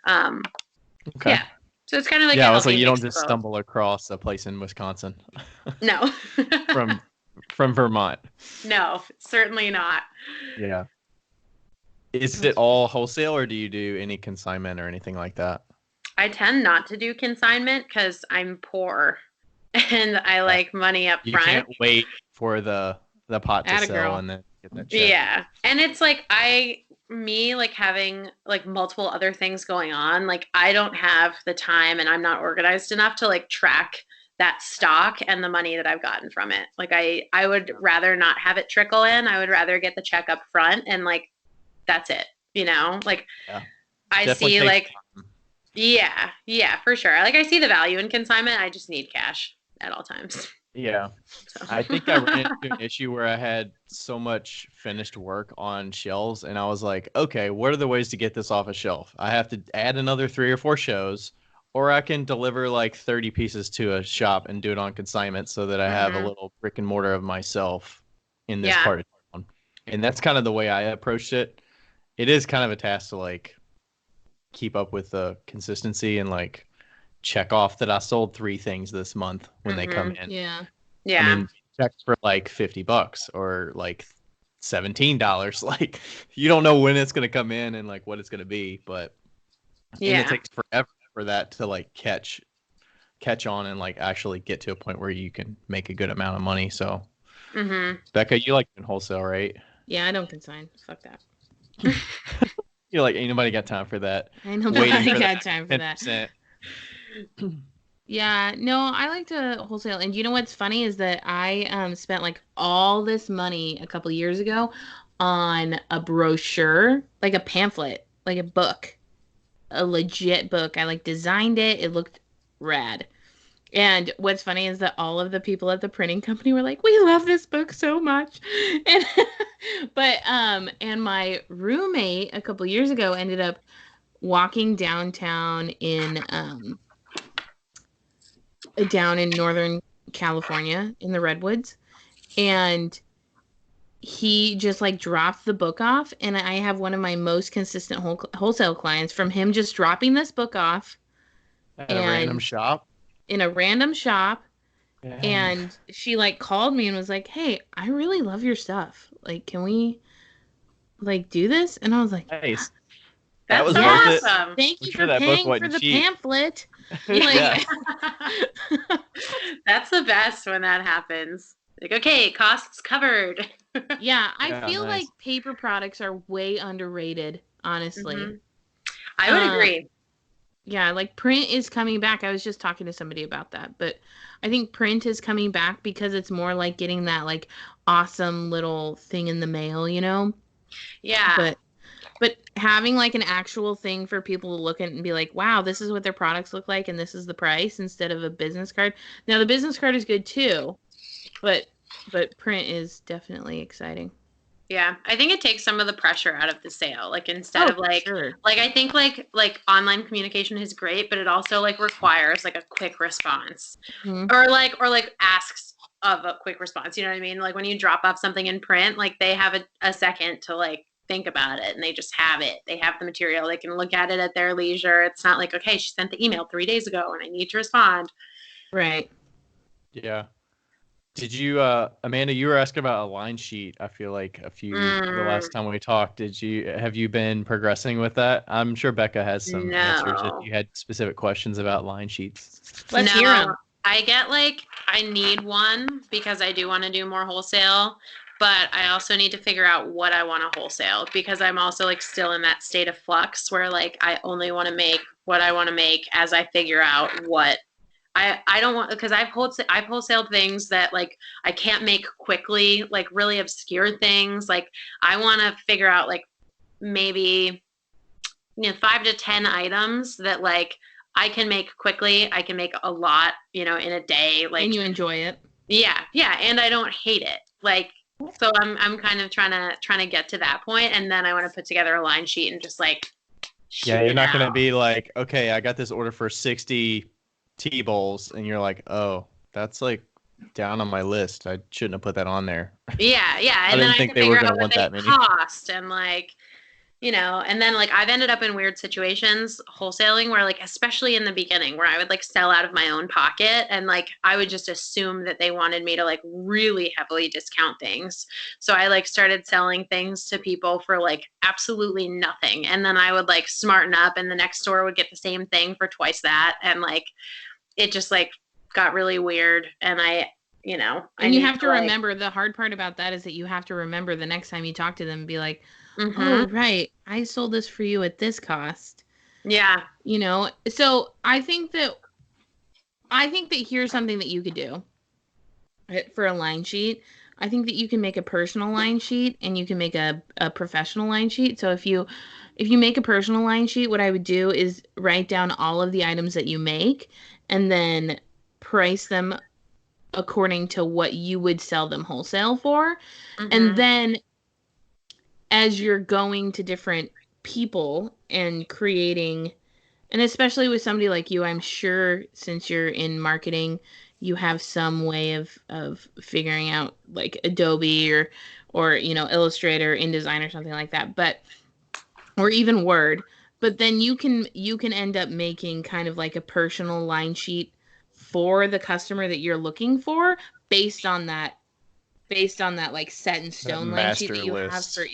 Okay. Yeah. So it's kind of like I was like, you don't just stumble across a place in Wisconsin. No. from Vermont. No, certainly not. Yeah. Is it all wholesale, or do you do any consignment or anything like that? I tend not to do consignment because I'm poor and I like money up front. You can't wait for the pot to sell and then get that check. Yeah. And it's like like having like multiple other things going on, like I don't have the time and I'm not organized enough to like track that stock and the money that I've gotten from it. Like I would rather not have it trickle in. I would rather get the check up front and like that's it, like I see like time. Yeah, for sure. Like I see the value in consignment. I just need cash at all times. Yeah. So. I think I ran into an issue where I had so much finished work on shelves and I was like, okay, what are the ways to get this off a shelf? I have to add another 3 or 4 shows, or I can deliver like 30 pieces to a shop and do it on consignment so that I have a little brick and mortar of myself in this part of town. And that's kind of the way I approached it. It is kind of a task to like keep up with the consistency and like check off that I sold 3 things this month when they come in. Yeah. Yeah. I mean, checks for like $50 or like $17. Like you don't know when it's going to come in and like what it's going to be, but and it takes forever for that to like catch on and like actually get to a point where you can make a good amount of money. So Becca, you like doing wholesale, right? Yeah, I don't consign. Fuck that. You're like, ain't nobody got time for that. Ain't nobody got time for that. Yeah, no, I like to wholesale. And you know what's funny is that I spent like all this money a couple years ago on a brochure, like a pamphlet, like a book, a legit book. I like designed it. It looked rad. And what's funny is that all of the people at the printing company were like, "We love this book so much." And my roommate a couple years ago ended up walking downtown in northern California in the redwoods, and he just like dropped the book off, and I have one of my most consistent wholesale clients from him just dropping this book off At a random and shop. in a random shop. Dang. And she like called me and was like, "Hey, I really love your stuff. Like, can we like do this?" And I was like, Nice. That That was sounds worth it. awesome. "Thank I'm you sure for that book paying for wasn't the cheap. pamphlet." Yeah. That's the best when that happens. Like, okay, costs covered. Yeah, I Yeah, feel nice. like paper products are way underrated, honestly. Mhm. I would agree. Yeah, like print is coming back. I was just talking to somebody about that, but I think print is coming back because it's more like getting that like awesome little thing in the mail, you know? Yeah. But having like an actual thing for people to look at and be like, wow, this is what their products look like and this is the price instead of a business card. Now the business card is good too, but print is definitely exciting. Yeah, I think it takes some of the pressure out of the sale. Like instead of like Sure. like I think like online communication is great, but it also like requires like a quick response. Mhm. Or like asks of a quick response. You know what I mean? Like when you drop off something in print, like they have a second to like think about it and they just have it. They have the material. They can look at it at their leisure. It's not like, okay, she sent the email 3 days ago and I need to respond. Right. Yeah. Did you, Amanda, you were asking about a line sheet, I feel like the last time we talked. Have you been progressing with that? I'm sure Becca has some answers if No. you had specific questions about line sheets. Let's hear 'em. I get like I need one because I do want to do more wholesale, but I also need to figure out what I want to wholesale because I'm also like still in that state of flux where like I only want to make what I want to make as I figure out what I don't want, because I've wholesaled things that like I can't make quickly, like really obscure things. Like I want to figure out like maybe 5 to 10 items that like I can make quickly. I can make a lot, in a day. Like And you enjoy it. yeah, and I don't hate it. Like so I'm kind of trying to get to that point, and then I want to put together a line sheet and just like Yeah, you're not going to be like, okay, I got this order for 60 tea bowls, and you're like, oh, that's like down on my list. I shouldn't have put that on there. Yeah, I and then didn't I think have they to were figure gonna out what want they that many. cost, and like and then like I've ended up in weird situations wholesaling where like especially in the beginning where I would like sell out of my own pocket and like I would just assume that they wanted me to like really heavily discount things. So I like started selling things to people for like absolutely nothing. And then I would like smarten up and the next store would get the same thing for twice that. And like it just like got really weird. And And you have to remember, the hard part about that is that you have to remember the next time you talk to them and be like, oh, right, I sold this for you at this cost. Yeah. So I think that here's something that you could do for a line sheet. I think that you can make a personal line sheet and you can make a professional line sheet. So if you make a personal line sheet, what I would do is write down all of the items that you make and then price them according to what you would sell them wholesale for. And then as you're going to different people and creating, and especially with somebody like you, I'm sure since you're in marketing, you have some way of figuring out like Adobe or Illustrator, InDesign or something like that, or even Word. But then you can end up making kind of like a personal line sheet for the customer that you're looking for based on that like set in stone line sheet that you have for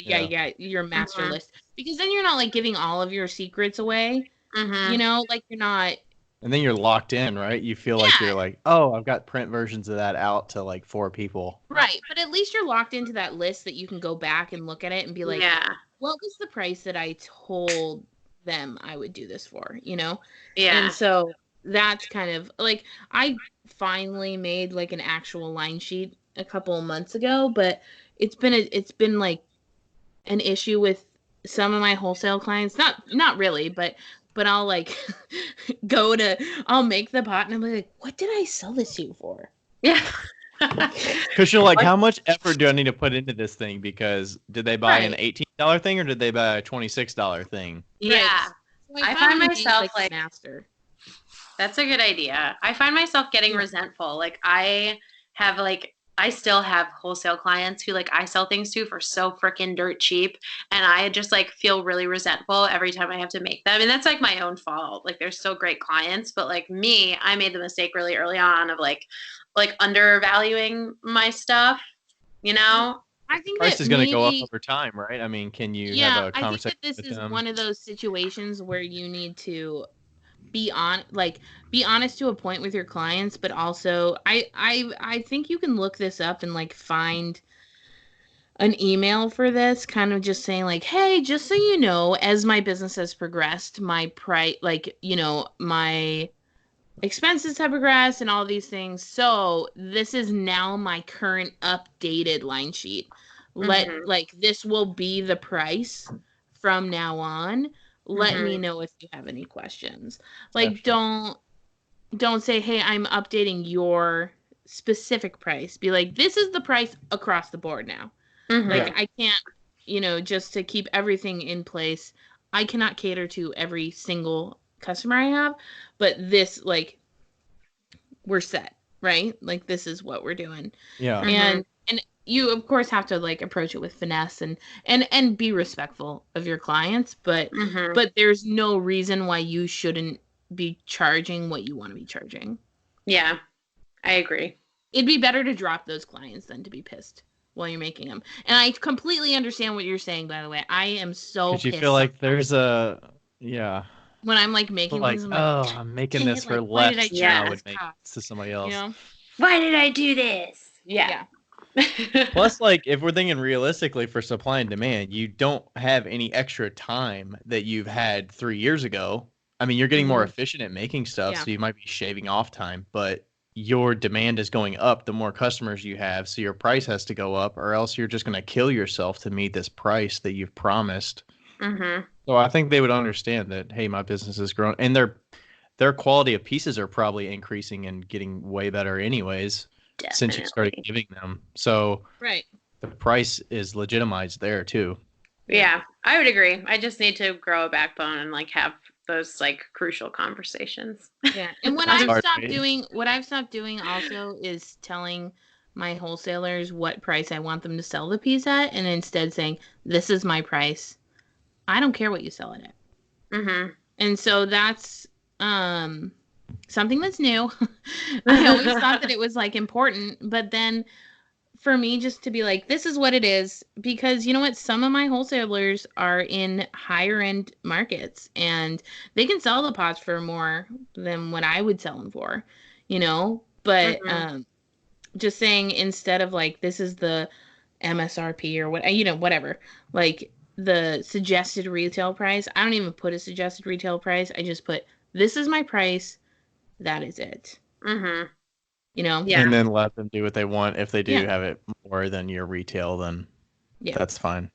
your master list, because then you're not like giving all of your secrets away. Like you're not, and then you're locked in, right? You feel like you're like, oh, I've got print versions of that out to like 4 people, right? But at least you're locked into that list that you can go back and look at it and be like, what was the price that I told them I would do this for, and so that's kind of like, I finally made like an actual line sheet a couple of months ago, but it's been like an issue with some of my wholesale clients. Not really, but I'll like I'll make the pot and I'm like, what did I sell this to you for? Yeah. Because you're like, how much effort do I need to put into this thing? Because did they buy an $18 thing or did they buy a $26 thing? Yeah. So I find myself like master. That's a good idea. I find myself getting resentful. Like I still have wholesale clients who like I sell things to for so freaking dirt cheap, and I just like feel really resentful every time I have to make them. And that's like my own fault. Like they're still great clients, but like me, I made the mistake really early on of like undervaluing my stuff, you know? I think Price that is going to go up maybe, over time, right? I mean, can you have yeah, a I think conversation that this with is them? one of those situations where you need to be honest to a point with your clients, but also I think you can look this up and like find an email for this, kind of just saying like, hey, just so you know, as my business has progressed, my price, like, you know, my expenses have progressed and all these things. So this is now my current updated line sheet. Like this will be the price from now on. Let me know if you have any questions. Like don't say, hey, I'm updating your specific price. Be like, this is the price across the board now. Like I can't, you know, just to keep everything in place, I cannot cater to every single customer I have, but this, like, we're set, right? Like this is what we're doing. Yeah. And you of course have to like approach it with finesse and be respectful of your clients, but there's no reason why you shouldn't be charging what you want to be charging. Yeah, I agree. It'd be better to drop those clients than to be pissed while you're making them. And I completely understand what you're saying, by the way. I am so pissed. Because you feel like there's a, when I'm like making like, things, I'm oh, I'm making this for like, why less did I than I charge would this make cost? to somebody else. You know? Why did I do this? Yeah. Plus, like, if we're thinking realistically for supply and demand, you don't have any extra time that you've had 3 years ago. I mean, you're getting more efficient at making stuff, so you might be shaving off time, but your demand is going up the more customers you have, so your price has to go up, or else you're just going to kill yourself to meet this price that you've promised. So I think they would understand that, hey, my business is growing, and their quality of pieces are probably increasing and getting way better anyways. Definitely. Since you started giving them. So right, the price is legitimized there too. Yeah, I would agree. I just need to grow a backbone and like have those like crucial conversations. Yeah. And what I've stopped doing also is telling my wholesalers what price I want them to sell the piece at, and instead saying, this is my price. I don't care what you sell it at. And so that's something that's new. I always thought that it was like important, but then for me just to be like, this is what it is, because you know what, some of my wholesalers are in higher end markets and they can sell the pots for more than what I would sell them for, you know, but just saying, instead of like, this is the MSRP or what, you know, whatever, like the suggested retail price, I don't even put a suggested retail price. I just put, this is my price. That is it. You know? Yeah. And then let them do what they want. If they do have it more than your retail, then that's fine.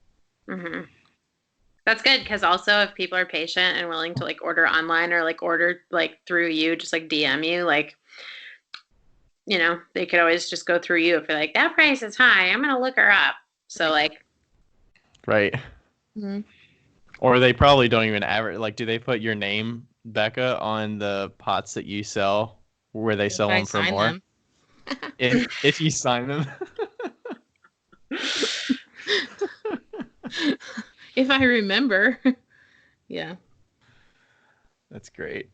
That's good, because also if people are patient and willing to like order online or like order like through you, just like DM you, like, you know, they could always just go through you if they're like, that price is high, I'm gonna look her up. So like, right. Or they probably don't even average. Like, do they put your name, Becca, on the pots that you sell where they sell them for more? If you sign them. If I remember. Yeah. That's great.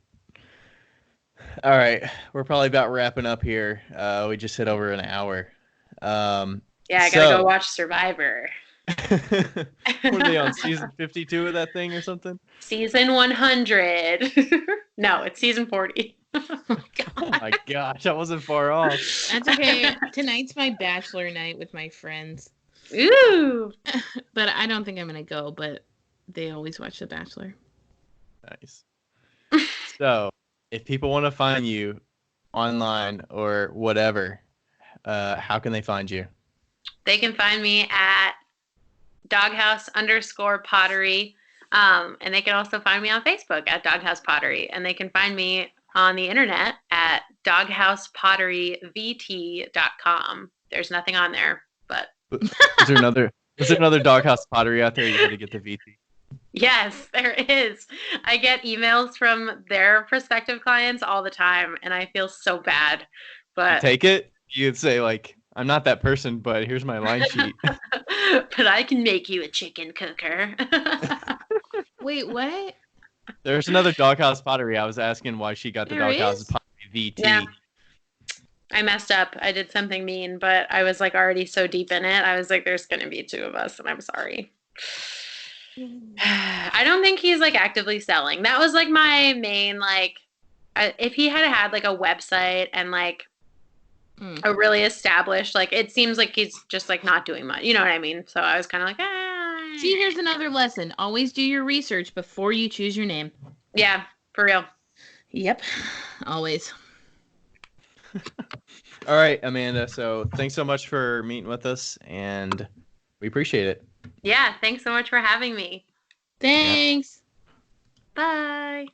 All right. We're probably about wrapping up here. We just hit over an hour. I gotta go watch Survivor. What are they on, season 52 of that thing or something? Season 100. No, it's season 40. Oh my gosh, I wasn't far off. That's okay. Tonight's my bachelor night with my friends. Ooh. But I don't think I'm gonna go, but they always watch The Bachelor. Nice. So if people want to find you online or whatever, how can they find you? They can find me at Doghouse_Pottery. And they can also find me on Facebook at Doghouse Pottery. And they can find me on the internet at doghousepotteryvt.com. There's nothing on there, but is there another Doghouse Pottery out there? You got to get the VT. Yes, there is. I get emails from their prospective clients all the time, and I feel so bad. You But take it. You'd say like, I'm not that person, but here's my line sheet. but I can make you a chicken cooker. Wait, what? There's another Doghouse Pottery. I was asking why she got the There Doghouse is? Pottery VT. Yeah. I messed up. I did something mean, but I was like already so deep in it. I was like, there's going to be two of us, and I'm sorry. I don't think he's like actively selling. That was like my main like if he had had like a website and like a really established like it seems like he's just like not doing much. You know what I mean? So I was kind of like, See, here's another lesson. Always do your research before you choose your name. Yeah, for real. Yep. Always. All right, Amanda. So thanks so much for meeting with us, and we appreciate it. Yeah, thanks so much for having me. Thanks. Bye.